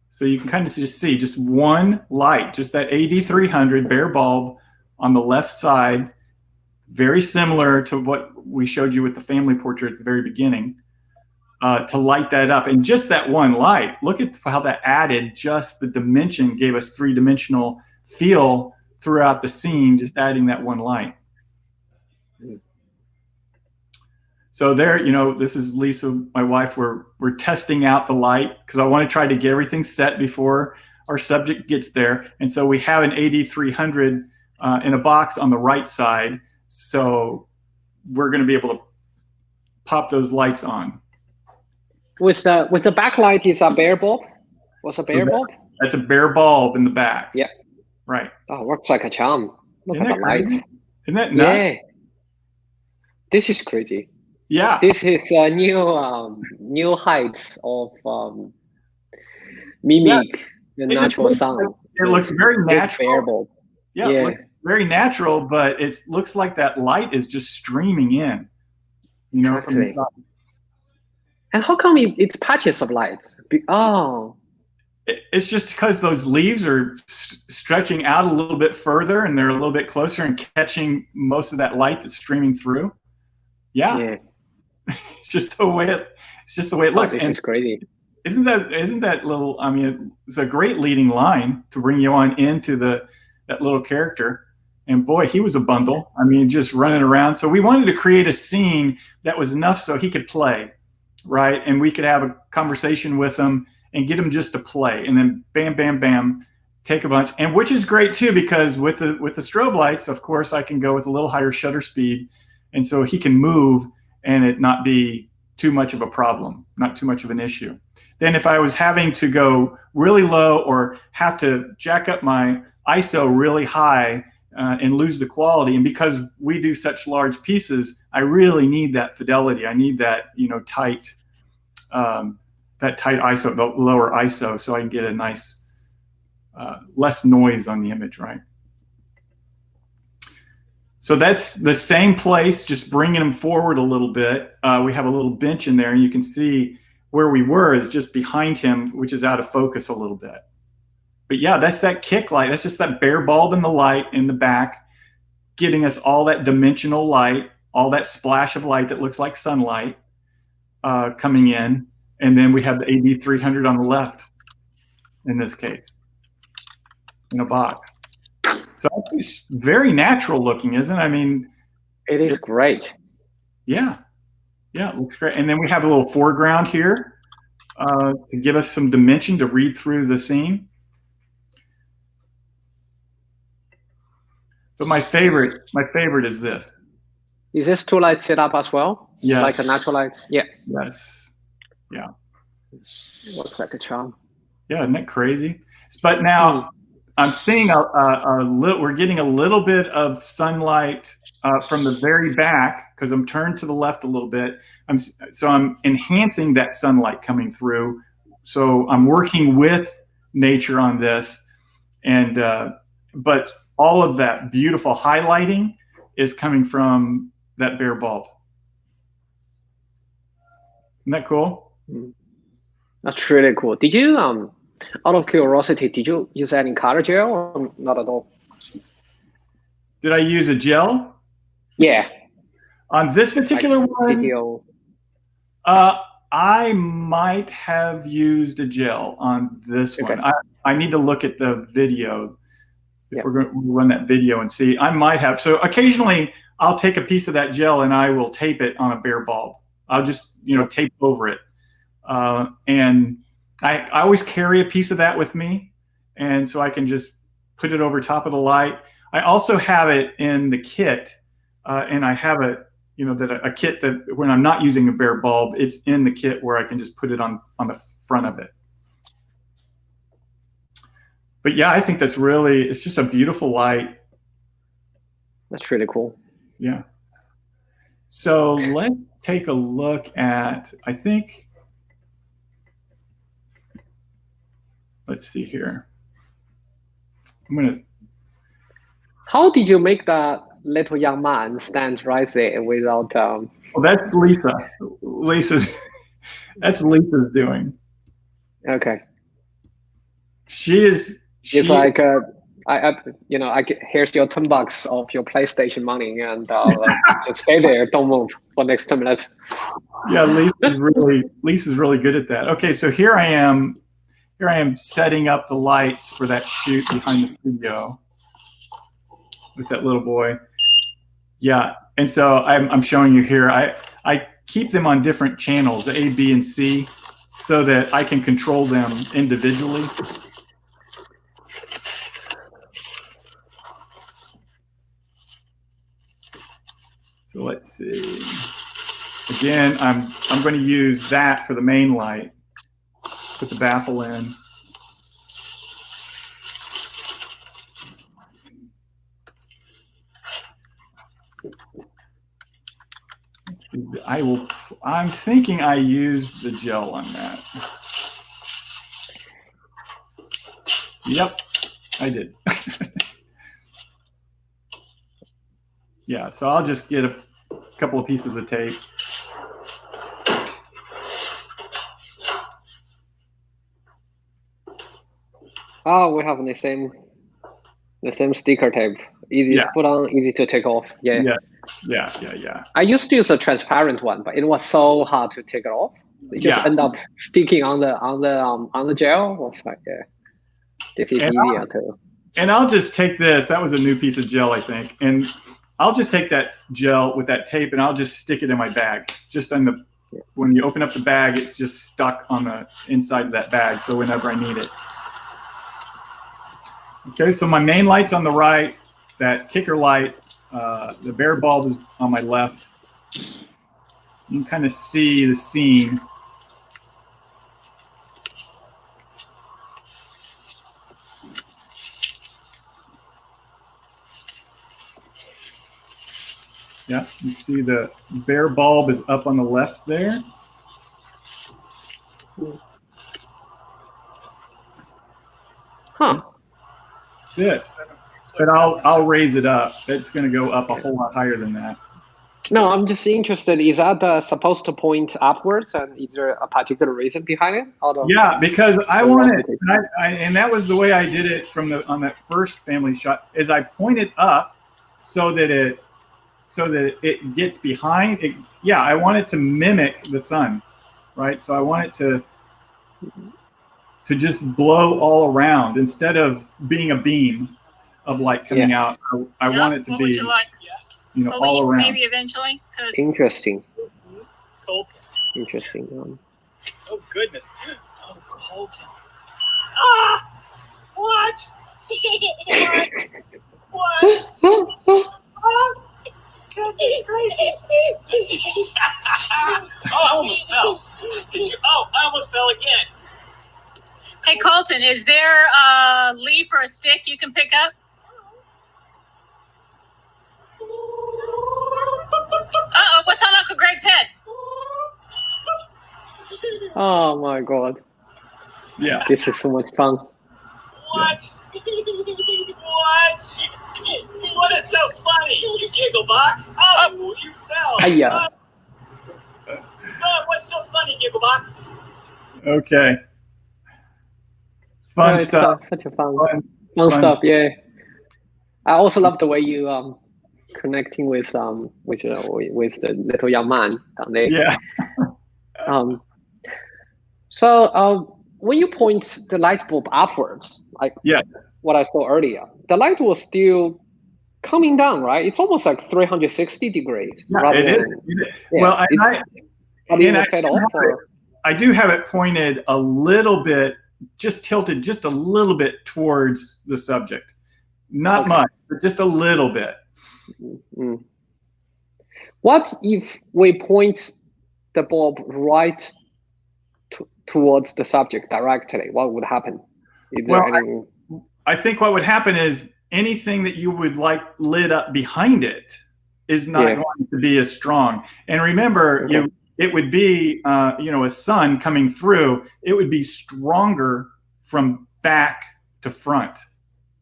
So you can kind of just see just one light, just that AD300 bare bulb on the left side, very similar to what we showed you with the family portrait at the very beginning, to light that up. And just that one light, look at how that added just the dimension, gave us three-dimensional feel throughout the scene, just adding that one light. So there, you know, this is Lisa, my wife. We're testing out the light because I want to try to get everything set before our subject gets there. And so we have an AD300 in a box on the right side. So we're going to be able to pop those lights on. With the backlight is a bare bulb? Was a bare bulb? That's a bare bulb in the back. Yeah. Right. Oh, works like a charm. Look at the lights. Isn't that nuts? Yeah. This is crazy. Yeah. This is a new heights of mimic the natural sound. It looks very natural. Bare bulb. Yeah. It looks very natural, but it looks like that light is just streaming in. You know, exactly. from the top. And how come it's patches of light? Oh. It's just because those leaves are stretching out a little bit further, and they're a little bit closer and catching most of that light that's streaming through. Yeah. It's just the way it looks. This is crazy. Isn't that little? I mean, it's a great leading line to bring you on into that little character. And boy, he was a bundle. I mean, just running around. So we wanted to create a scene that was enough so he could play, right? And we could have a conversation with him and get him just to play, and then bam, bam, bam, take a bunch. And which is great too, because with the strobe lights, of course, I can go with a little higher shutter speed, and so he can move and it not be too much of a problem, not too much of an issue. Then if I was having to go really low or have to jack up my ISO really high and lose the quality, and because we do such large pieces, I really need that fidelity. I need that, you know, tight ISO, the lower ISO, so I can get a nice, less noise on the image, right? So that's the same place, just bringing them forward a little bit. We have a little bench in there, and you can see where we were is just behind him, which is out of focus a little bit. But yeah, that's that kick light. That's just that bare bulb in the light in the back, getting us all that dimensional light, all that splash of light that looks like sunlight coming in. And then we have the AD300 on the left in this case, in a box. So it's very natural looking, isn't it? I mean, it is great. Yeah, yeah, it looks great. And then we have a little foreground here to give us some dimension to read through the scene. But my favorite is this. Is this two light set up as well? Yeah. Like a natural light? Yeah. Yes. Yeah. Looks like a charm. Yeah, isn't that crazy? But now I'm seeing we're getting a little bit of sunlight from the very back because I'm turned to the left a little bit. So I'm enhancing that sunlight coming through. So I'm working with nature on this, and but all of that beautiful highlighting is coming from that bare bulb. Isn't that cool? That's really cool. Did you, out of curiosity, did you use any color gel or not at all? Did I use a gel? Yeah. On this particular like one, CPO. I might have used a gel on this one. I need to look at the video. If we're going to run that video and see, I might have. So occasionally I'll take a piece of that gel and I will tape it on a bare bulb. I'll just, tape over it. And I always carry a piece of that with me. And so I can just put it over top of the light. I also have it in the kit. And I have it, a kit that when I'm not using a bare bulb, it's in the kit where I can just put it on the front of it. But yeah, I think it's just a beautiful light. That's really cool. Yeah. So let's take a look at, let's see here. How did you make that little young man stand right there without? Well, that's Lisa. That's Lisa's doing. Okay. It's like here's your $10 of your PlayStation money, and just stay there, don't move for next 10 minutes. Yeah, Lisa's really good at that. Okay, so here I am setting up the lights for that shoot behind the studio with that little boy. Yeah, and so I'm showing you here. I keep them on different channels, A, B, and C, so that I can control them individually. So let's see. Again, I'm going to use that for the main light. Put the baffle in. Let's see. I'm thinking I used the gel on that. Yep, I did. Yeah, so I'll just get a couple of pieces of tape. Oh, we have the same sticker tape. Easy to put on, easy to take off. Yeah. I used to use a transparent one, but it was so hard to take it off. It just end up sticking on the gel. Was like, this is easier to. And I'll just take this. That was a new piece of gel, I think, and I'll just take that gel with that tape and I'll just stick it in my bag. Just on when you open up the bag, it's just stuck on the inside of that bag. So whenever I need it. Okay, so my main light's on the right. That kicker light, the bare bulb is on my left. You can kind of see the scene. Yeah, you see the bare bulb is up on the left there. Huh. That's it. but I'll raise it up. It's going to go up a whole lot higher than that. No, I'm just interested. Is that supposed to point upwards, and is there a particular reason behind it? Yeah, because I wanted, and that was the way I did it on that first family shot. Is I pointed up so that it gets behind it. Yeah, I want it to mimic the sun, right? So I want it to just blow all around instead of being a beam of light coming out. I want it to be, all around. Maybe eventually. Interesting. Cold. Interesting. Oh goodness. Oh, Colton. Ah! What? What? Oh, goodness gracious. Oh, I almost fell. Oh, I almost fell again. Hey, Colton, is there a leaf or a stick you can pick up? Uh-oh, what's on Uncle Greg's head? Oh my God. Yeah. This is so much fun. What? What? What is so funny? You giggle box? Oh, you fell. Yeah. Oh, what's so funny, giggle box? Okay. Fun stuff. Such a fun stuff. Yeah. I also love the way you connecting with the little young man down there. Yeah. So when you point the light bulb upwards, like what I saw earlier, the light was still coming down, right? It's almost like 360 degrees. Yeah, it is. Yeah, well, I do have it pointed a little bit, just tilted just a little bit towards the subject. Not much, but just a little bit. Mm-hmm. What if we point the bulb right towards the subject directly? What would happen? I think what would happen is anything that you would like lit up behind it is not going to be as strong. And remember, it would be a sun coming through. It would be stronger from back to front,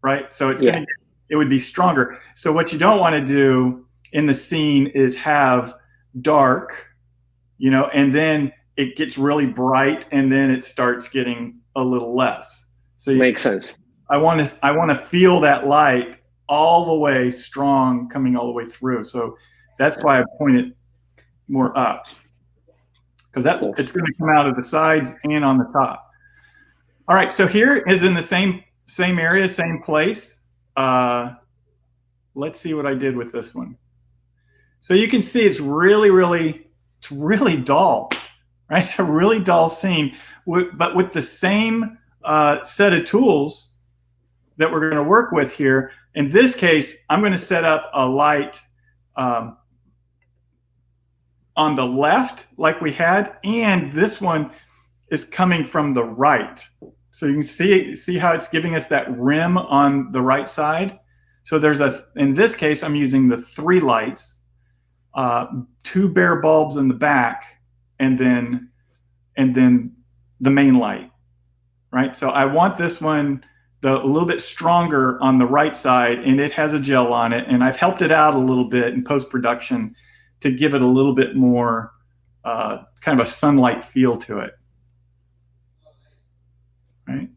right? So it would be stronger. So what you don't want to do in the scene is have dark, and then it gets really bright, and then it starts getting a little less. So makes sense. I want to feel that light all the way strong coming all the way through. So that's why I point it more up, because it's going to come out of the sides and on the top. All right, so here is in the same area, same place. Let's see what I did with this one. So you can see it's really dull, right? It's a really dull scene, but with the same set of tools that we're going to work with here. In this case, I'm going to set up a light on the left like we had, and this one is coming from the right. So you can see how it's giving us that rim on the right side. So in this case, I'm using the 3 lights, 2 bare bulbs in the back, and then the main light, right? So I want this one a little bit stronger on the right side, and it has a gel on it, and I've helped it out a little bit in post-production to give it a little bit more kind of a sunlight feel to it, right?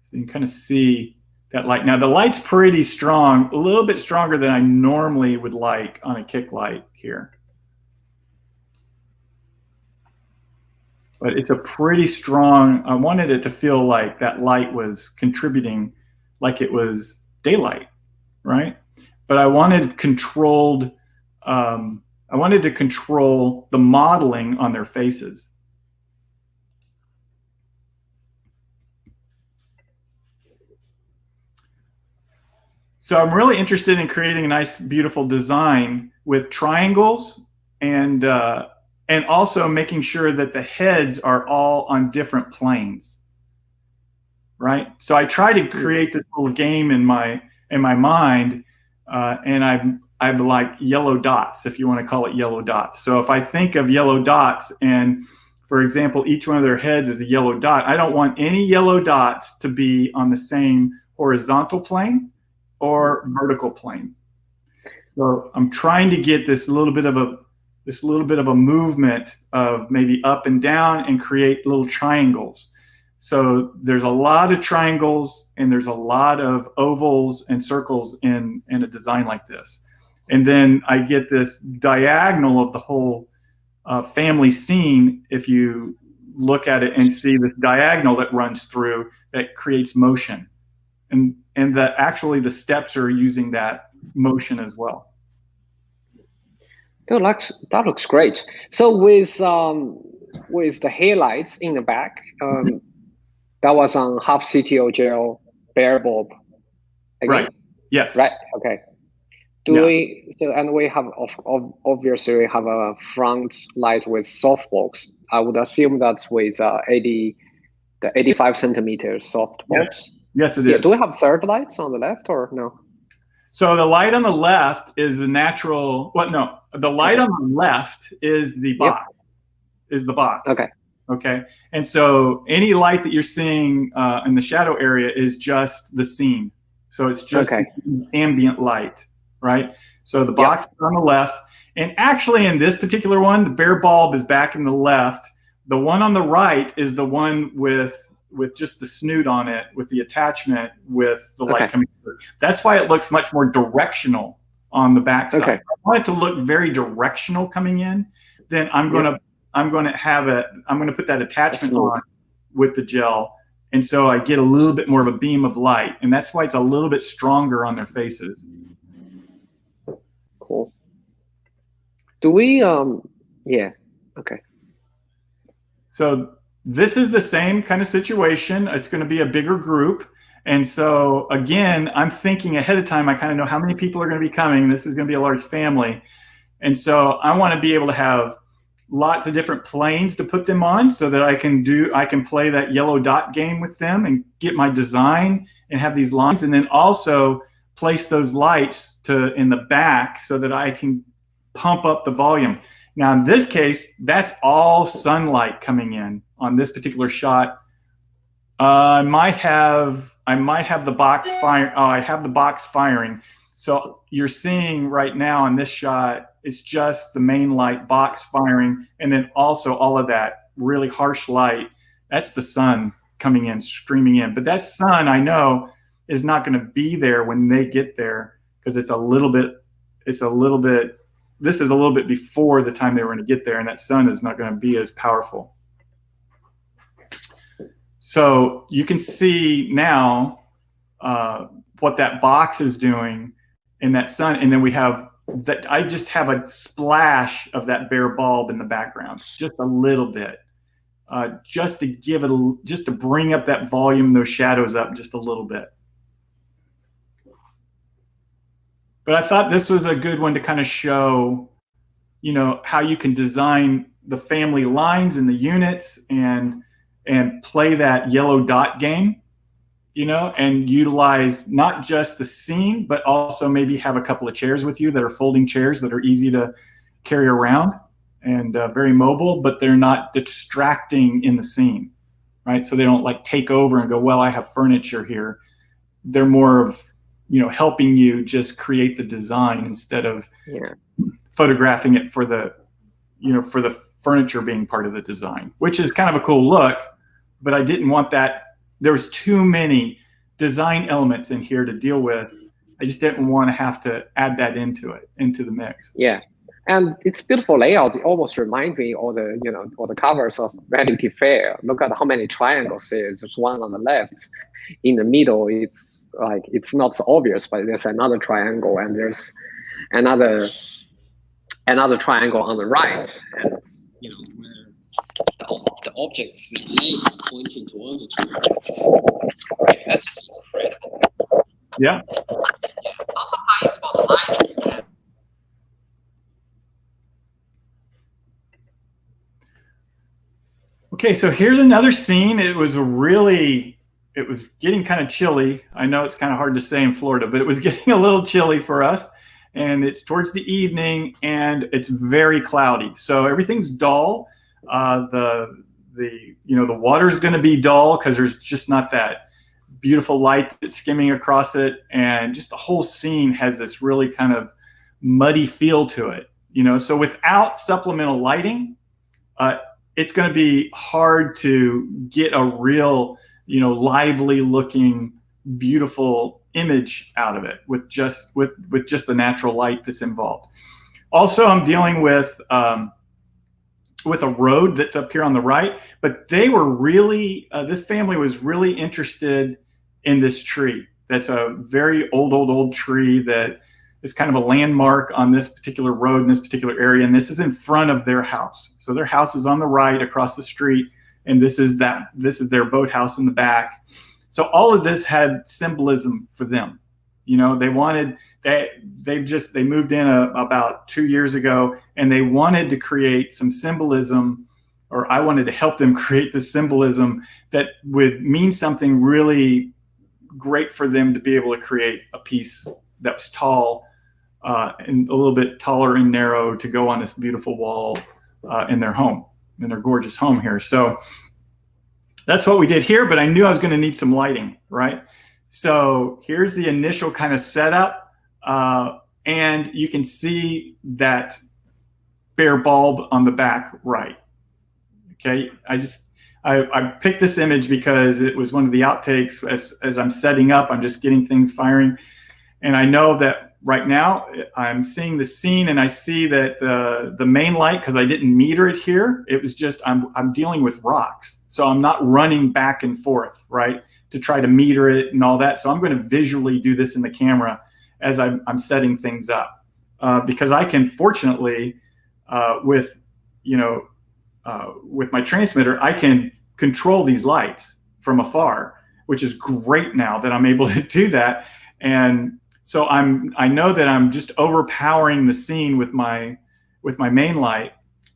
So you can kind of see that light. Now the light's pretty strong, a little bit stronger than I normally would like on a kick light here. But it's a pretty strong, I wanted it to feel like that light was contributing like it was daylight, right? But I wanted controlled, I wanted to control the modeling on their faces. So I'm really interested in creating a nice, beautiful design with triangles and also making sure that the heads are all on different planes, right? So I try to create this little game in my mind, and I've like yellow dots, if you want to call it yellow dots. So if I think of yellow dots, and for example, each one of their heads is a yellow dot, I don't want any yellow dots to be on the same horizontal plane, or vertical plane. So I'm trying to get this little bit of a movement of maybe up and down and create little triangles. So there's a lot of triangles and there's a lot of ovals and circles in a design like this. And then I get this diagonal of the whole family scene. If you look at it and see this diagonal that runs through, that creates motion. And that actually the steps are using that motion as well. That looks great. So with the headlights in the back, that was on half CTO gel bare bulb. Again? Right. Yes. Right. Okay. And we have obviously we have a front light with softbox. I would assume that's with the 85 centimeters softbox. Yes, it is. Do we have third lights on the left or no? So the light on the left is the natural. What? No, the light on the left is the box. Yep. Is the box. Okay. Okay. And so any light that you're seeing in the shadow area is just the scene. So it's just ambient light, right? So the box is on the left. And actually in this particular one, the bare bulb is back in the left. The one on the right is the one with just the snoot on it, with the attachment, with the light coming through. That's why it looks much more directional on the back side. If I want it to look very directional coming in, then I'm going to put that attachment on with the gel. And so I get a little bit more of a beam of light. And that's why it's a little bit stronger on their faces. Cool. Do we, yeah, okay. So this is the same kind of situation. It's going to be a bigger group. And so again, I'm thinking ahead of time, I kind of know how many people are going to be coming. This is going to be a large family. And so I want to be able to have lots of different planes to put them on so that I can play that yellow dot game with them and get my design and have these lines, and then also place those lights in the back so that I can pump up the volume. Now in this case, that's all sunlight coming in on this particular shot. I might have the box fire. Oh, I have the box firing. So you're seeing right now in this shot, it's just the main light box firing, and then also all of that really harsh light. That's the sun coming in, streaming in. But that sun, I know, is not going to be there when they get there, because this is a little bit before the time they were going to get there, and that sun is not going to be as powerful. So you can see now what that box is doing in that sun, and then we have that. I just have a splash of that bare bulb in the background, just a little bit, just to bring up that volume, those shadows up just a little bit. But I thought this was a good one to kind of show, how you can design the family lines and the units and play that yellow dot game, and utilize not just the scene, but also maybe have a couple of chairs with you that are folding chairs that are easy to carry around and very mobile, but they're not distracting in the scene, right? So they don't like take over and go, well, I have furniture here. They're more of, helping you just create the design instead of photographing it for the furniture being part of the design, which is kind of a cool look, but I didn't want that. There was too many design elements in here to deal with. I just didn't want to have to add that into the mix. Yeah, and it's beautiful layout. It almost reminds me of the covers of Vanity Fair. Look at how many triangles there's. There's one on the left. In the middle, it's not so obvious, but there's another triangle, and there's another triangle on the right, and where the objects, the lights pointing towards the triangle. It's great. That's just incredible. Yeah. Lots of times about the lights. Okay, so here's another scene. It was getting kind of chilly. I know it's kind of hard to say in Florida, but it was getting a little chilly for us. And it's towards the evening, and it's very cloudy. So everything's dull. The water's going to be dull because there's just not that beautiful light that's skimming across it, and just the whole scene has this really kind of muddy feel to it. So without supplemental lighting, it's going to be hard to get a real, lively looking, beautiful image out of it with just the natural light that's involved. Also, I'm dealing with a road that's up here on the right, but they were really, this family was really interested in this tree. That's a very old tree that is kind of a landmark on this particular road in this particular area, and this is in front of their house. So their house is on the right across the street, and this is their boathouse in the back. So all of this had symbolism for them. They moved in about 2 years ago, and they wanted to create some symbolism, or I wanted to help them create the symbolism that would mean something really great for them to be able to create a piece that was tall and a little bit taller and narrow to go on this beautiful wall in their home, in their gorgeous home here. So that's what we did here, but I knew I was going to need some lighting, right? So here's the initial kind of setup, and you can see that bare bulb on the back right. Okay, I picked this image because it was one of the outtakes. As I'm setting up, I'm just getting things firing, and I know that right now I'm seeing the scene, and I see that the main light, because I didn't meter it here, it was just I'm dealing with rocks, so I'm not running back and forth, right, to try to meter it and all that. So I'm going to visually do this in the camera as I'm setting things up, because I can, fortunately, with my transmitter, I can control these lights from afar, which is great now that I'm able to do that. And so I know that I'm just overpowering the scene with my main light,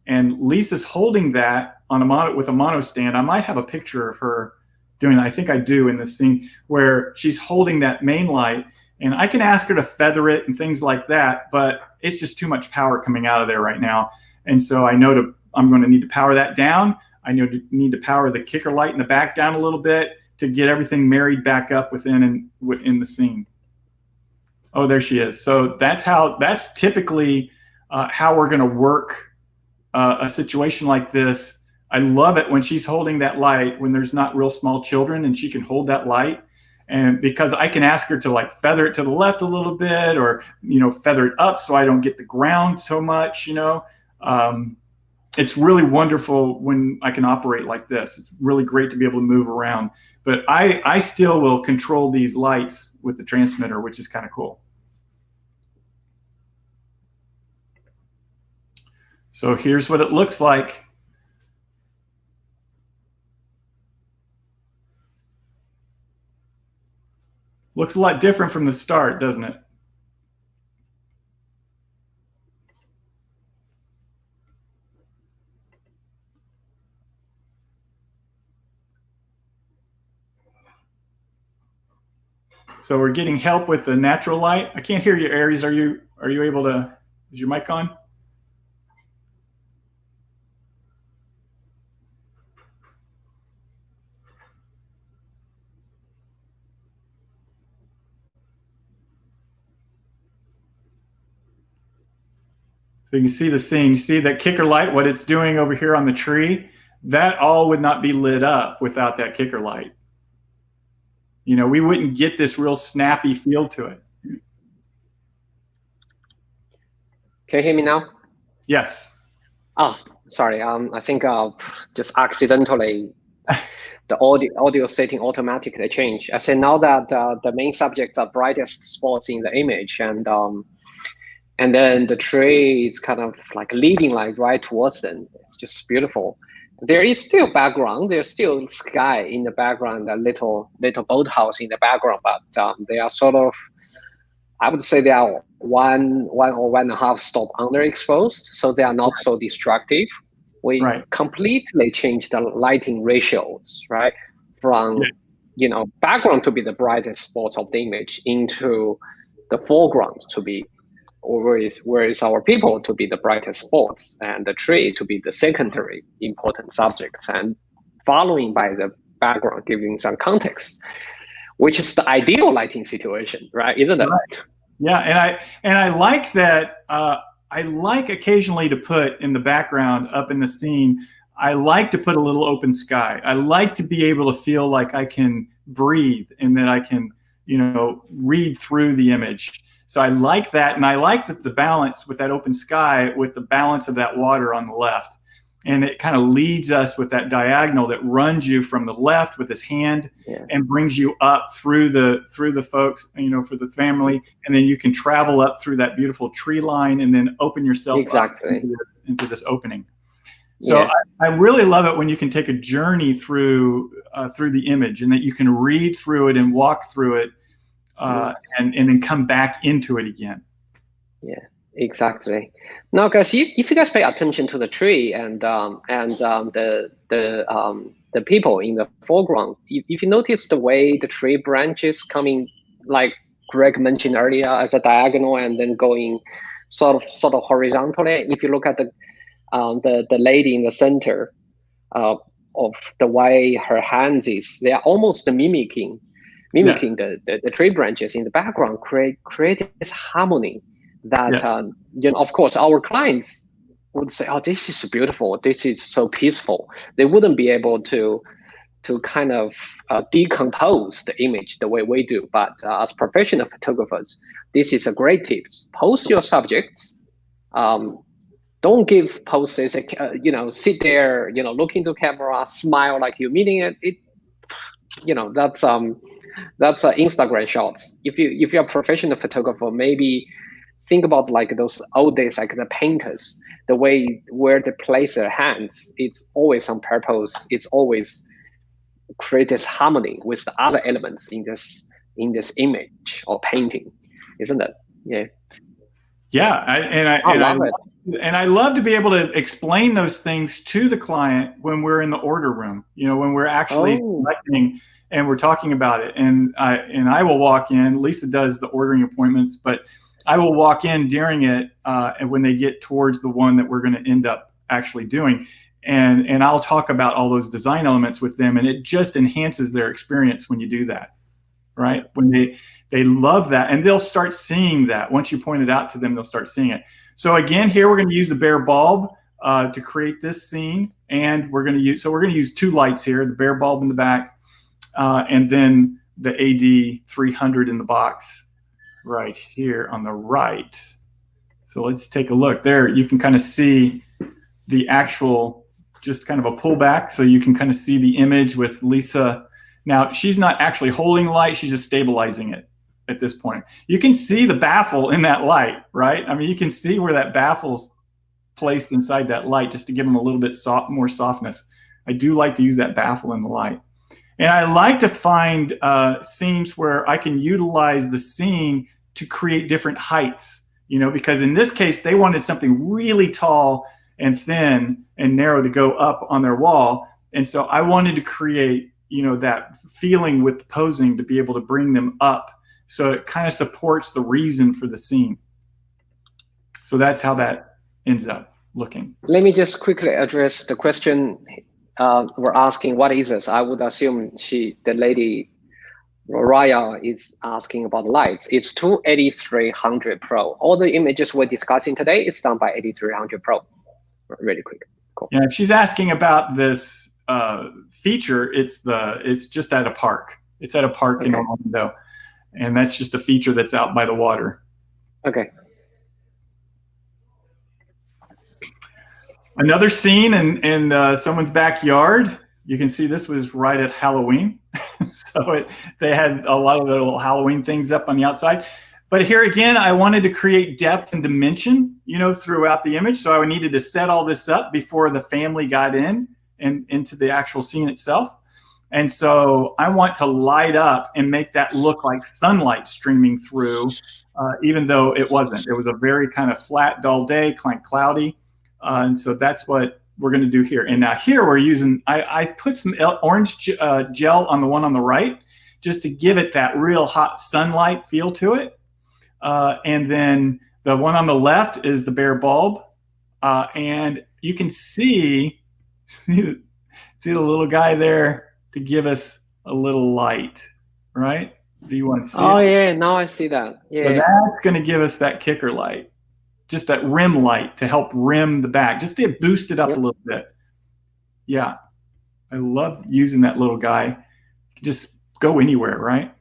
and Lisa's holding that on with a mono stand. I might have a picture of her doing that. I think I do in this scene where she's holding that main light, and I can ask her to feather it and things like that, but it's just too much power coming out of there right now. And so I know I'm going to need to power that down. I need to power the kicker light in the back down a little bit to get everything married back up within the scene. Oh, there she is. So that's typically how we're going to work a situation like this. I love it when she's holding that light, when there's not real small children and she can hold that light. And because I can ask her to like feather it to the left a little bit, or, feather it up so I don't get the ground so much, it's really wonderful when I can operate like this. It's really great to be able to move around, but I still will control these lights with the transmitter, which is kind of cool. So here's what it looks like. Looks a lot different from the start, doesn't it? So we're getting help with the natural light. I can't hear you, Aries. Are you able to, is your mic on? So you can see the scene. You see that kicker light, what it's doing over here on the tree? That all would not be lit up without that kicker light. We wouldn't get this real snappy feel to it. Can you hear me now? Yes. Oh, sorry. I think just accidentally the audio setting automatically changed. I said now that the main subjects are brightest spots in the image, and then the tree is kind of like leading light right towards them. It's just beautiful. There is still background. There's still sky in the background, a little boathouse in the background, but they are sort of, I would say they are one or 1.5 stop underexposed, so they are not so destructive. We completely changed the lighting ratios, right? From background to be the brightest spots of the image into the foreground to be, or where is our people to be the brightest spots, and the tree to be the secondary important subjects, and following by the background, giving some context. which is the ideal lighting situation, right? Isn't it? Right. Yeah, and I like that. I like occasionally to put in the background up in the scene. I like to put a little open sky. I like to be able to feel like I can breathe and that I can, read through the image. So I like that, and I like that the balance with that open sky, with the balance of that water on the left. And it kind of leads us with that diagonal that runs you from the left with his hand and brings you up through the folks, for the family. And then you can travel up through that beautiful tree line and then open yourself up into this opening. So I really love it when you can take a journey through the image and that you can read through it and walk through it and then come back into it again. Yeah. Exactly. Now, guys, if you guys pay attention to the tree and the people in the foreground, if you notice the way the tree branches coming, like Greg mentioned earlier, as a diagonal and then going sort of horizontally. If you look at the lady in the center of the way her hands is, they are almost mimicking the tree branches in the background, create this harmony. That of course, our clients would say, "Oh, this is beautiful. This is so peaceful." They wouldn't be able to kind of decompose the image the way we do. But as professional photographers, this is a great tips. Pose your subjects. Don't give poses. Sit there. Look into camera, smile like you're meaning it. That's Instagram shots. If you're a professional photographer, maybe think about like those old days, like the painters, the way where they place their hands, it's always on purpose. It's always create this harmony with the other elements in this image or painting, isn't it? Yeah. Yeah, I love to be able to explain those things to the client when we're in the order room. When we're actually selecting and we're talking about it. And I will walk in. Lisa does the ordering appointments, but I will walk in during it and when they get towards the one that we're going to end up actually doing. And I'll talk about all those design elements with them, and it just enhances their experience when you do that, right? When they love that, and they'll start seeing that. Once you point it out to them, they'll start seeing it. So again, here we're going to use the bare bulb to create this scene, and we're going to use two lights here: the bare bulb in the back, and then the AD300 in the box right here on the right. So let's take a look there. You can kind of see the actual, just kind of a pullback, so you can kind of see the image with Lisa. Now she's not actually holding the light, she's just stabilizing it at this point. You can see the baffle in that light, right? I mean, you can see where that baffle's placed inside that light just to give them a little bit more softness. I do like to use that baffle in the light. And I like to find scenes where I can utilize the scene to create different heights, because in this case, they wanted something really tall and thin and narrow to go up on their wall. And so I wanted to create, that feeling with posing to be able to bring them up. So it kind of supports the reason for the scene. So that's how that ends up looking. Let me just quickly address the question we're asking, what is this? I would assume the lady Raya is asking about lights. It's two AD300Pro. All the images we're discussing today is done by AD300Pro. Really quick. Cool. Yeah, if she's asking about this feature, it's just at a park. It's at a park in Orlando, and that's just a feature that's out by the water. Okay. Another scene in someone's backyard. You can see this was right at Halloween. So they had a lot of little Halloween things up on the outside. But here again, I wanted to create depth and dimension, throughout the image. So I needed to set all this up before the family got in and into the actual scene itself. And so I want to light up and make that look like sunlight streaming through, even though it wasn't. It was a very kind of flat, dull day, kind of cloudy. And so that's what we're going to do here. And now here we're using, I put some orange gel on the one on the right, just to give it that real hot sunlight feel to it. And then the one on the left is the bare bulb. And you can see the little guy there to give us a little light. right? Do you want to see Oh it? yeah, now I see that. So Yeah. that's going to give us that kicker light, just that rim light to help rim the back, just to boost it up Yep. a little bit. Yeah, I love using that little guy. Just go anywhere, right?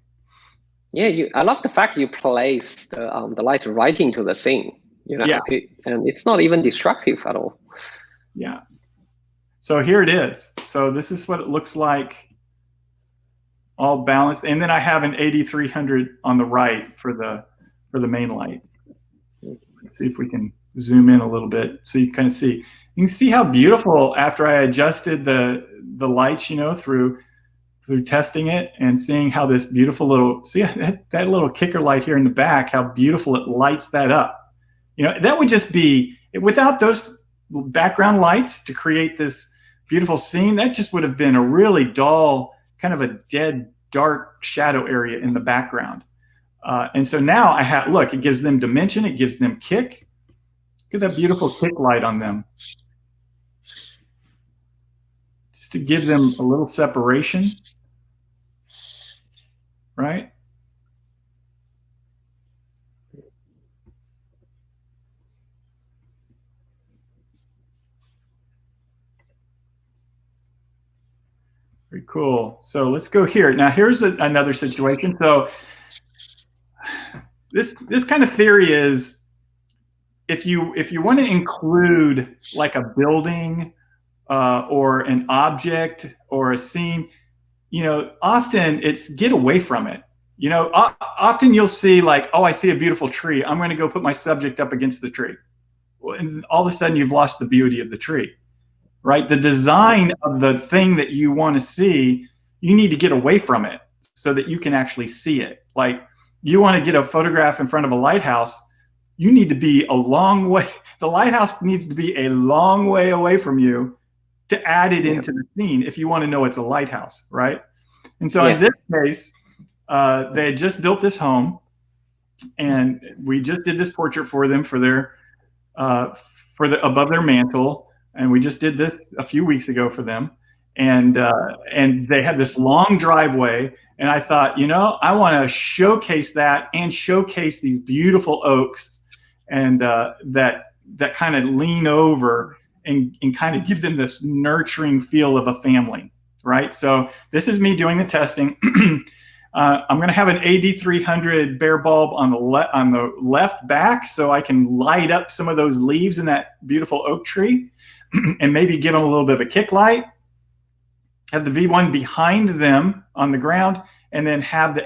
Yeah, I love the fact you place the light right into the scene. You know, Yeah. and it's not even destructive at all. Yeah. So here it is. So this is what it looks like, all balanced. And then I have an AD300 on the right for the main light. Let's see if we can zoom in a little bit so you kind of see. You can see how beautiful after I adjusted the lights, you know, through testing it and seeing how this beautiful little, see that little kicker light here in the back, how beautiful it lights that up. You know, that would just be, without those background lights to create this beautiful scene, that just would have been a really dull, kind of a dead, dark shadow area in the background. And so now I have, look, it gives them dimension, it gives them kick. Look at that beautiful kick light on them. Just to give them a little separation, right? Very cool. So let's go here. Now here's another situation. So this kind of theory is, if you want to include like a building or an object or a scene, you know, often it's get away from it. You know, often you'll see like, oh, I see a beautiful tree. I'm going to go put my subject up against the tree. And all of a sudden you've lost the beauty of the tree, right? The design of the thing that you want to see, you need to get away from it so that you can actually see it. Like, you want to get a photograph in front of a lighthouse, you need to be a long way. The lighthouse needs to be a long way away from you to add it into the scene if you want to know it's a lighthouse, right? And so in this case, they had just built this home, and we just did this portrait for them for their above their mantle, and we just did this a few weeks ago for them, and they had this long driveway, and I thought, you know, I want to showcase that and showcase these beautiful oaks, and that kind of lean over and kind of give them this nurturing feel of a family, right? So this is me doing the testing. I'm going to have an AD300 bare bulb on the left back, so I can light up some of those leaves in that beautiful oak tree, and maybe give them a little bit of a kick light. Have the V1 behind them on the ground, and then have the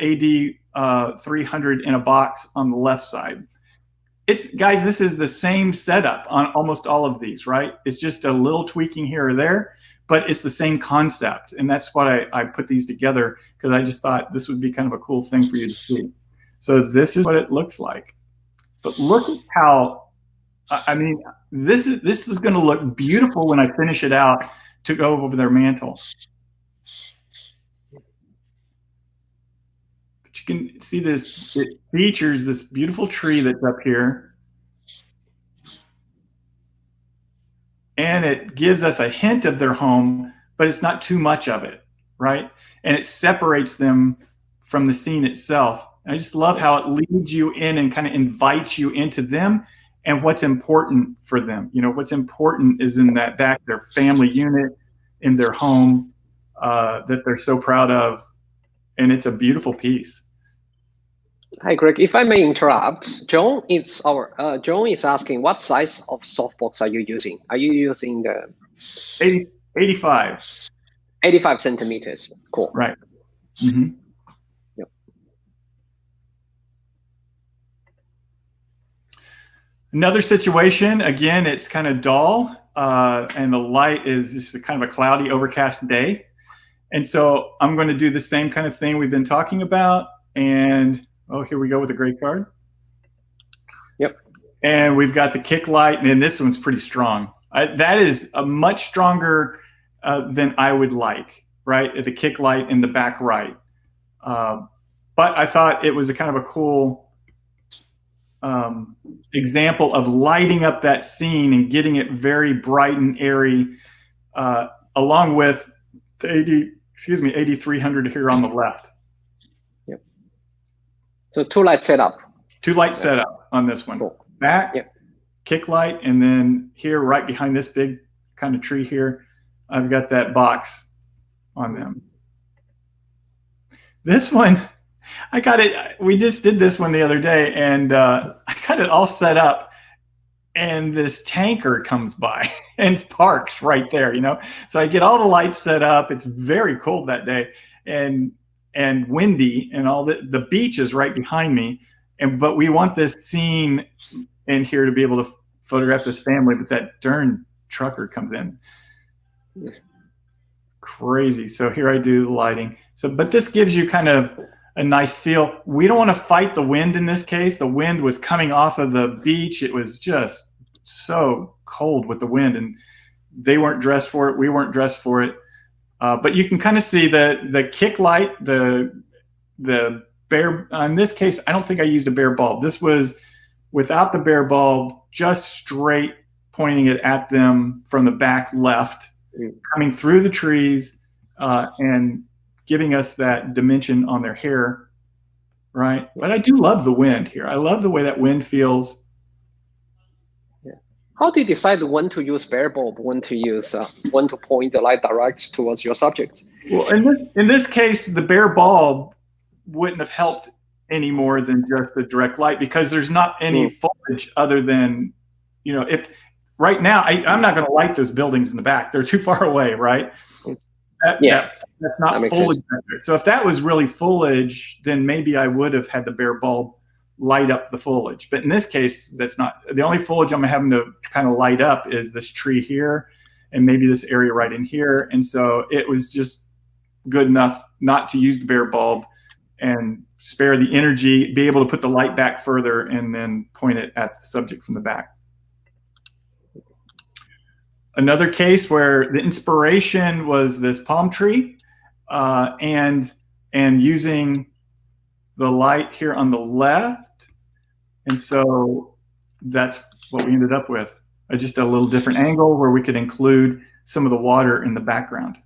AD300 in a box on the left side. Guys, this is the same setup on almost all of these, right? It's just a little tweaking here or there, but it's the same concept. And that's why I put these together, because I just thought this would be kind of a cool thing for you to see. So this is what it looks like. But look at how, I mean, this is going to look beautiful when I finish it out to go over their mantle. But you can see this, it features this beautiful tree that's up here. And it gives us a hint of their home, but it's not too much of it, right? And it separates them from the scene itself. And I just love how it leads you in and kind of invites you into them and what's important for them. You know, what's important is in that back, their family unit, in their home that they're so proud of. And it's a beautiful piece. Hi, Greg. If I may interrupt, John is asking, what size of softbox are you using? Are you using the 85? 85 centimeters. Cool. Right. Mm-hmm. Yep. Another situation, again, it's kind of dull, and the light is just kind of a cloudy, overcast day. And so I'm going to do the same kind of thing we've been talking about. And oh, here we go with a great card. Yep. And we've got the kick light, and this one's pretty strong. That is a much stronger than I would like, right? The kick light in the back right. But I thought it was a kind of a cool example of lighting up that scene and getting it very bright and airy, along with the AD300 here on the left. So 2 light setup. 2 light setup on this one. Cool. Back, Yeah. kick light, and then here, right behind this big kind of tree here, I've got that box on them. This one, I got it. We just did this one the other day, and I got it all set up. And this tanker comes by and parks right there, you know. So I get all the lights set up. It's very cold that day, and windy, and all the beach is right behind me. But we want this scene in here to be able to photograph this family. But that darn trucker comes in, crazy. So here I do the lighting. So, but this gives you kind of a nice feel. We don't want to fight the wind in this case. The wind was coming off of the beach. It was just so cold with the wind, and they weren't dressed for it. We weren't dressed for it. But you can kind of see the kick light, the bare, in this case, I don't think I used a bare bulb. This was without the bare bulb, just straight pointing it at them from the back left, coming through the trees, and giving us that dimension on their hair, right? But I do love the wind here. I love the way that wind feels. Yeah. How do you decide when to use bare bulb, when to point the light direct towards your subject? Well, in this case, the bare bulb wouldn't have helped any more than just the direct light, because there's not any foliage other than, you know, if right now, I'm not going to light those buildings in the back. They're too far away, right? That's not foliage. So if that was really foliage, then maybe I would have had the bare bulb light up the foliage. But in this case, that's not. The only foliage I'm having to kind of light up is this tree here and maybe this area right in here. And so it was just good enough not to use the bare bulb and spare the energy, be able to put the light back further and then point it at the subject from the back. Another case where the inspiration was this palm tree, and using the light here on the left. And so that's what we ended up with. Just a little different angle where we could include some of the water in the background.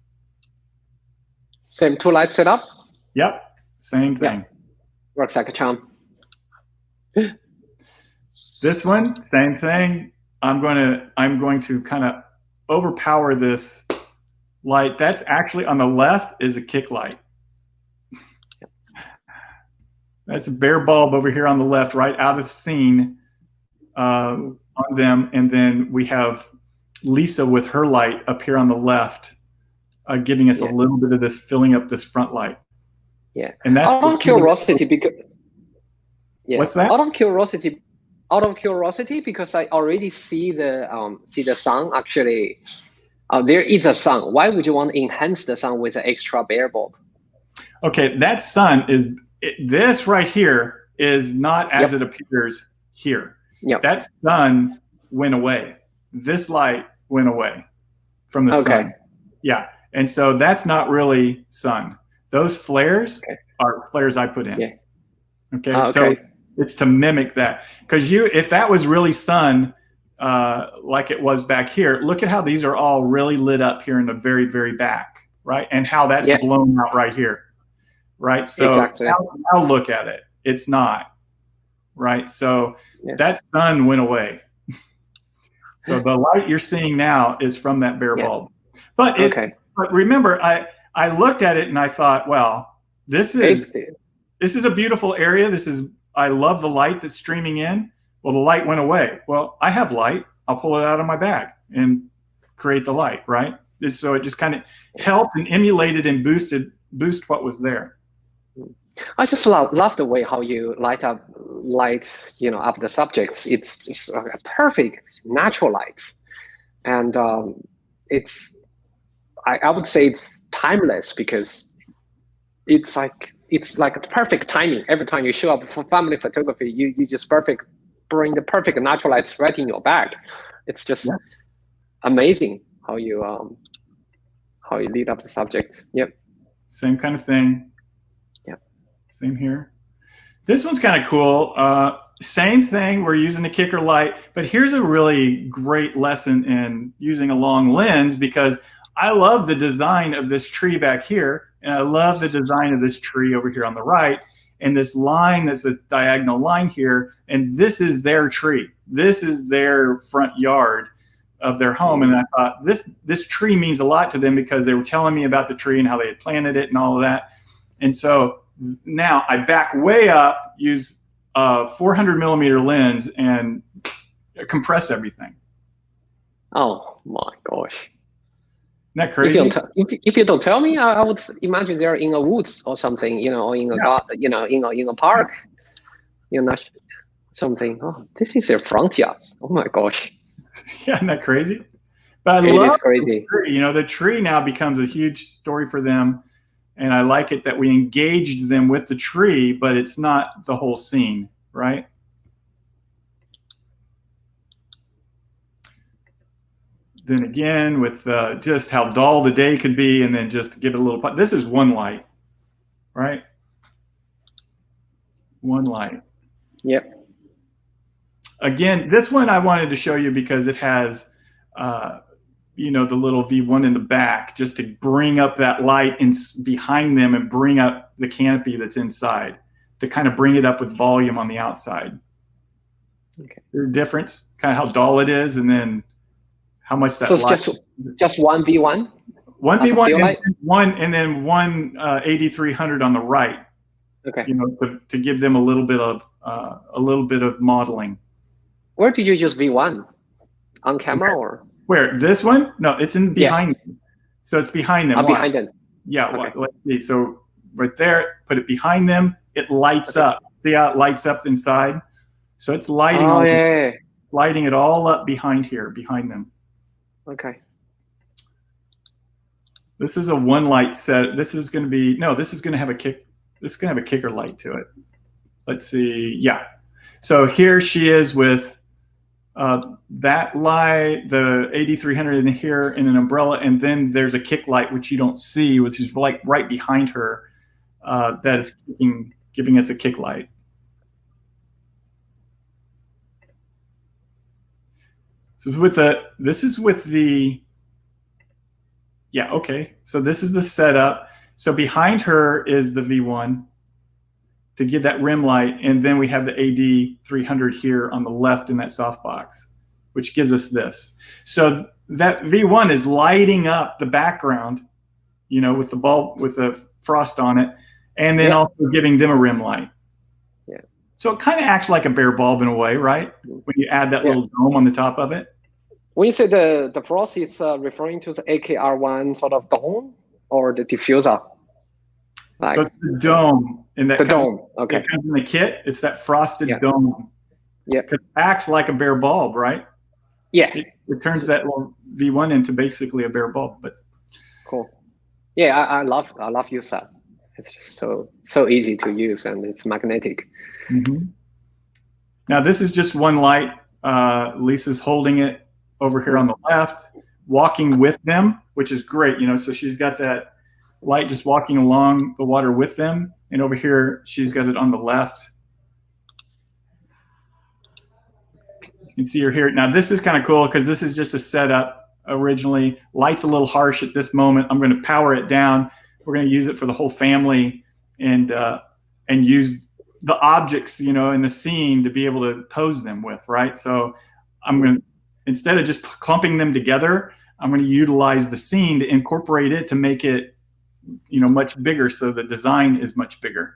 Same 2 light setup? Yep, same thing. Yeah. Works like a charm. This one, same thing. I'm going to kind of overpower this light. That's actually on the left is a kick light. That's a bare bulb over here on the left, right out of the scene on them. And then we have Lisa with her light up here on the left, giving us a little bit of this, filling up this front light. Yeah. And that's out of curiosity, because what's that? Out of curiosity, because I already see the sun. Actually, there is a sun. Why would you want to enhance the sun with an extra bare bulb? Okay, that sun is this right here is not as it appears here. Yep. That sun went away. This light went away from the sun. Yeah, and so that's not really sun. Those flares are flares I put in. Yeah. Okay, so it's to mimic that. Because if that was really sun, like it was back here, look at how these are all really lit up here in the very, very back, right? And how that's blown out right here, right? So now look at it. It's not, right? So that sun went away. So the light you're seeing now is from that bare bulb. But but remember, I looked at it and I thought, well, this is a beautiful area. I love the light that's streaming in. Well, the light went away. Well, I have light. I'll pull it out of my bag and create the light, right? So it just kind of helped and emulated and boost what was there. I just love the way how you light up the subjects. It's a perfect natural light, and I would say it's timeless, because it's like perfect timing. Every time you show up for family photography, you just bring the perfect natural lights right in your bag. It's just amazing how you lead up the subject. Yep. Same kind of thing. Yep. Same here. This one's kind of cool. Same thing. We're using the kicker light, but here's a really great lesson in using a long lens, because I love the design of this tree back here, and I love the design of this tree over here on the right. and this line that's a diagonal line here, and this is their tree. This is their front yard of their home. And I thought this tree means a lot to them because they were telling me about the tree and how they had planted it and all of that. And so now I back way up, use a 400mm lens, and compress everything. Oh my gosh. Isn't that crazy? If you don't tell me, I would imagine they're in a woods or something, or in a garden, in a park, something. Oh, this is their front yards. Oh my gosh. Yeah, isn't that crazy? But I love crazy. The tree now becomes a huge story for them, and I like it that we engaged them with the tree, but it's not the whole scene, right? Then again, with just how dull the day could be, and then just give it a little. This is one light, right? One light. Yep. Again, this one I wanted to show you because it has, the little V1 in the back, just to bring up that light behind them and bring up the canopy that's inside, to kind of bring it up with volume on the outside. Okay. The difference, kind of how dull it is, and then how much that. So it's just one V1. One V1 and then one AD300 on the right. Okay. To give them a little bit of modeling. Where did you use V1? On camera or? Where? This one? No, it's in behind them. So it's behind them. Behind them. Yeah, okay. Let's see. So right there, put it behind them. It lights up. See how it lights up inside? So it's lighting, lighting it all up behind them. Okay. This is a one light set. This is going to be, this is going to have a kick. This is going to have a kicker light to it. Let's see. Yeah. So here she is with that light, the AD300 in here in an umbrella, and then there's a kick light which you don't see, which is like right behind her, that is giving us a kick light. So this is with the, okay. So this is the setup. So behind her is the V1 to give that rim light, and then we have the AD300 here on the left in that softbox, which gives us this. So that V1 is lighting up the background, with the bulb, with the frost on it, and then also giving them a rim light. Yeah. So it kind of acts like a bare bulb in a way, right? When you add that little dome on the top of it. When you say the frost, it's referring to the AKR1 sort of dome or the diffuser? So it's the dome. And that dome. Okay. It comes in the kit. It's that frosted dome. Yeah. It acts like a bare bulb, right? Yeah. It turns that little V1 into basically a bare bulb. But cool. Yeah, I love use that. It's just so easy to use, and it's magnetic. Mm-hmm. Now this is just one light. Lisa's holding it over here on the left, walking with them, which is great. So she's got that light just walking along the water with them, and over here she's got it on the left. You can see her here. Now this is kind of cool because this is just a setup originally. Light's a little harsh at this moment. I'm going to power it down. We're going to use it for the whole family, and use the objects in the scene to be able to pose them with, right? So I'm going to, instead of just clumping them together, I'm going to utilize the scene to incorporate it to make it much bigger, so the design is much bigger.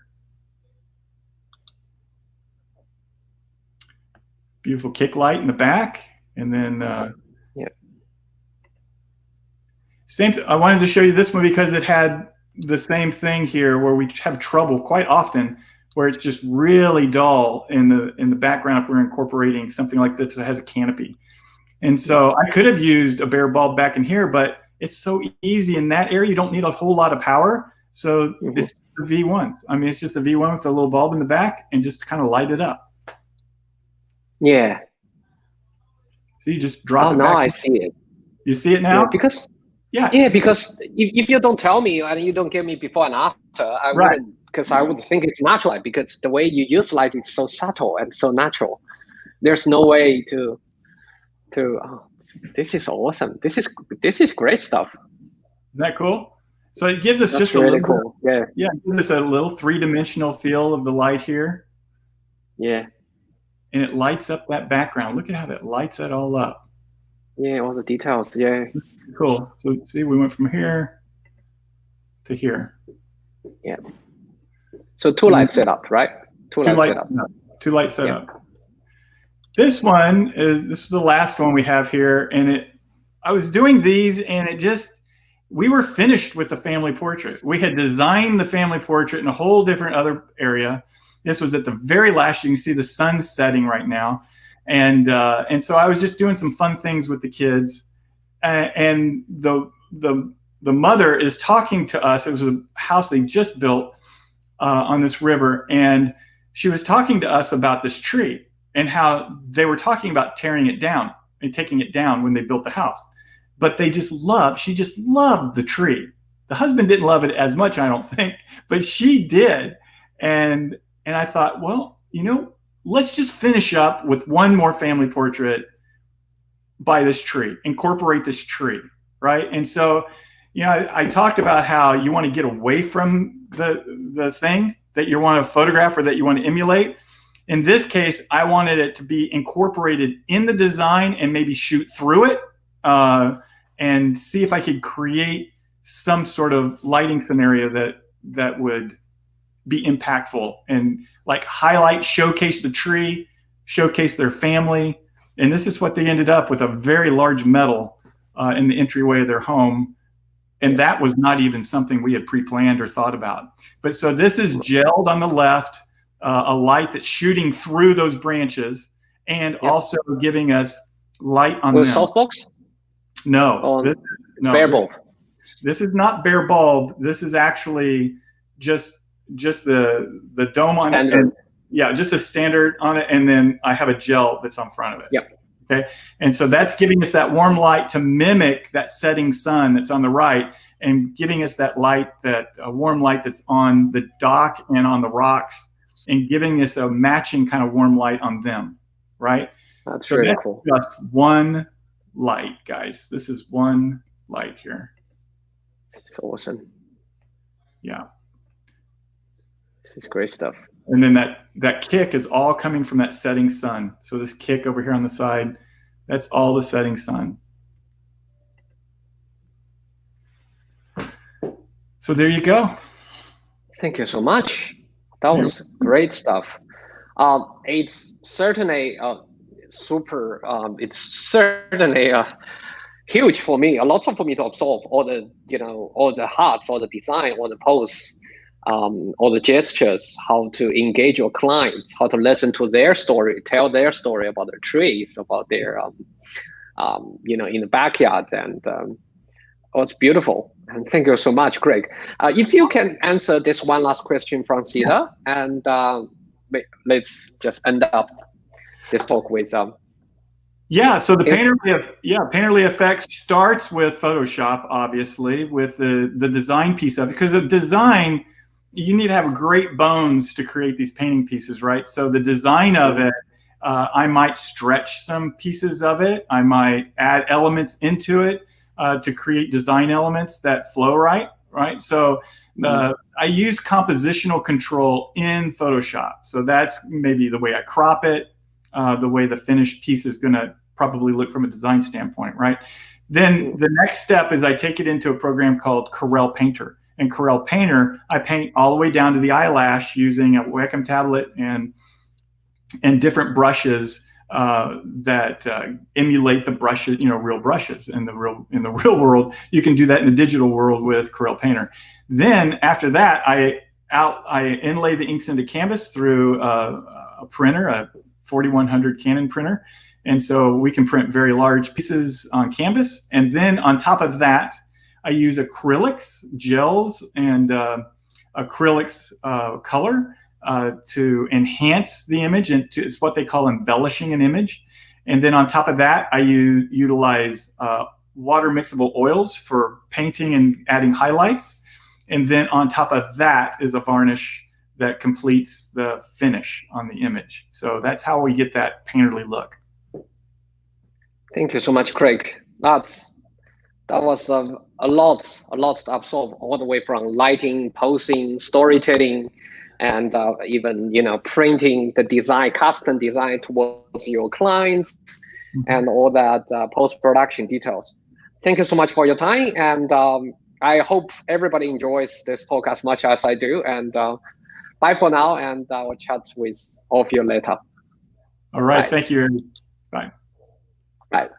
Beautiful kick light in the back, and then same. I wanted to show you this one because it had the same thing here, where we have trouble quite often, where it's just really dull in the background if we're incorporating something like this that has a canopy. And so I could have used a bare bulb back in here, but it's so easy in that area. You don't need a whole lot of power. So it's the V1s. I mean, it's just a V1 with a little bulb in the back and just kind of light it up. Yeah. So you just drop it back. Oh, now I see it. You see it now? Yeah, because if you don't tell me and you don't give me before and after, I wouldn't, because I would think it's natural, because the way you use light is so subtle and so natural. There's no way to oh, this is awesome. This is great stuff. Isn't that cool? So it gives us That's just a really little cool. Yeah. Yeah, it gives us a little three-dimensional feel of the light here. Yeah. And it lights up that background. Look at how that lights that all up. Yeah, all the details. Yeah. Cool. So see, we went from here to here. Yeah. So two light setup, right? Two light setup. Two light setup. This is the last one we have here, and I was doing these, and we were finished with the family portrait. We had designed the family portrait in a whole different other area. This was at the very last. You can see the sun's setting right now, and so I was just doing some fun things with the kids, and the mother is talking to us. It was a house they just built on this river, and she was talking to us about this tree and how they were talking about tearing it down and taking it down when they built the house. But she just loved the tree. The husband didn't love it as much, I don't think, but she did. And I thought, well, let's just finish up with one more family portrait by this tree, incorporate this tree, right? And so, I talked about how you want to get away from the thing that you want to photograph or that you want to emulate. In this case, I wanted it to be incorporated in the design and maybe shoot through it and see if I could create some sort of lighting scenario that would be impactful and like highlight, showcase the tree, showcase their family. And this is what they ended up with, a very large medal in the entryway of their home. And that was not even something we had pre-planned or thought about. But so this is gelled on the left, a light that's shooting through those branches and also giving us light on them. Softbox? No, bare bulb. This is not bare bulb. This is actually just the dome on it. And, just a standard on it. And then I have a gel that's on front of it. Yep. Okay. And so that's giving us that warm light to mimic that setting sun that's on the right and giving us that light, that warm light that's on the dock and on the rocks and giving us a matching kind of warm light on them. Right. That's really cool. Just one light, guys. This is one light here. It's awesome. Yeah. This is great stuff. And then that kick is all coming from that setting sun. So this kick over here on the side, that's all the setting sun. So there you go. Thank you so much. That was great stuff. It's certainly super. It's certainly huge for me. A lot for me to absorb all the all the hearts, all the design, all the pose. All the gestures, how to engage your clients, how to listen to their story, tell their story about their trees, about their, in the backyard, and it's beautiful. And thank you so much, Greg. If you can answer this one last question from Sita, and let's just end up this talk with. So the Painterly effect starts with Photoshop, obviously, with the design piece of it, because of design. You need to have great bones to create these painting pieces, right? So the design of it, I might stretch some pieces of it. I might add elements into it to create design elements that flow right? So I use compositional control in Photoshop. So that's maybe the way I crop it, the way the finished piece is going to probably look from a design standpoint, right? Then the next step is I take it into a program called Corel Painter. And Corel Painter, I paint all the way down to the eyelash using a Wacom tablet and different brushes that emulate the brushes, real brushes. In the real world, you can do that in the digital world with Corel Painter. Then after that, I inlay the inks into canvas through a printer, a 4100 Canon printer, and so we can print very large pieces on canvas. And then on top of that, I use acrylics, gels, and acrylics color to enhance the image, and it's what they call embellishing an image. And then on top of that, I utilize water mixable oils for painting and adding highlights. And then on top of that is a varnish that completes the finish on the image. So that's how we get that painterly look. Thank you so much, Craig. That was a lot to absorb, all the way from lighting, posing, storytelling, and even printing the design, custom design towards your clients, and all that post-production details. Thank you so much for your time, and I hope everybody enjoys this talk as much as I do. And bye for now, and I'll chat with all of you later. All right, bye. Thank you. Bye. Bye.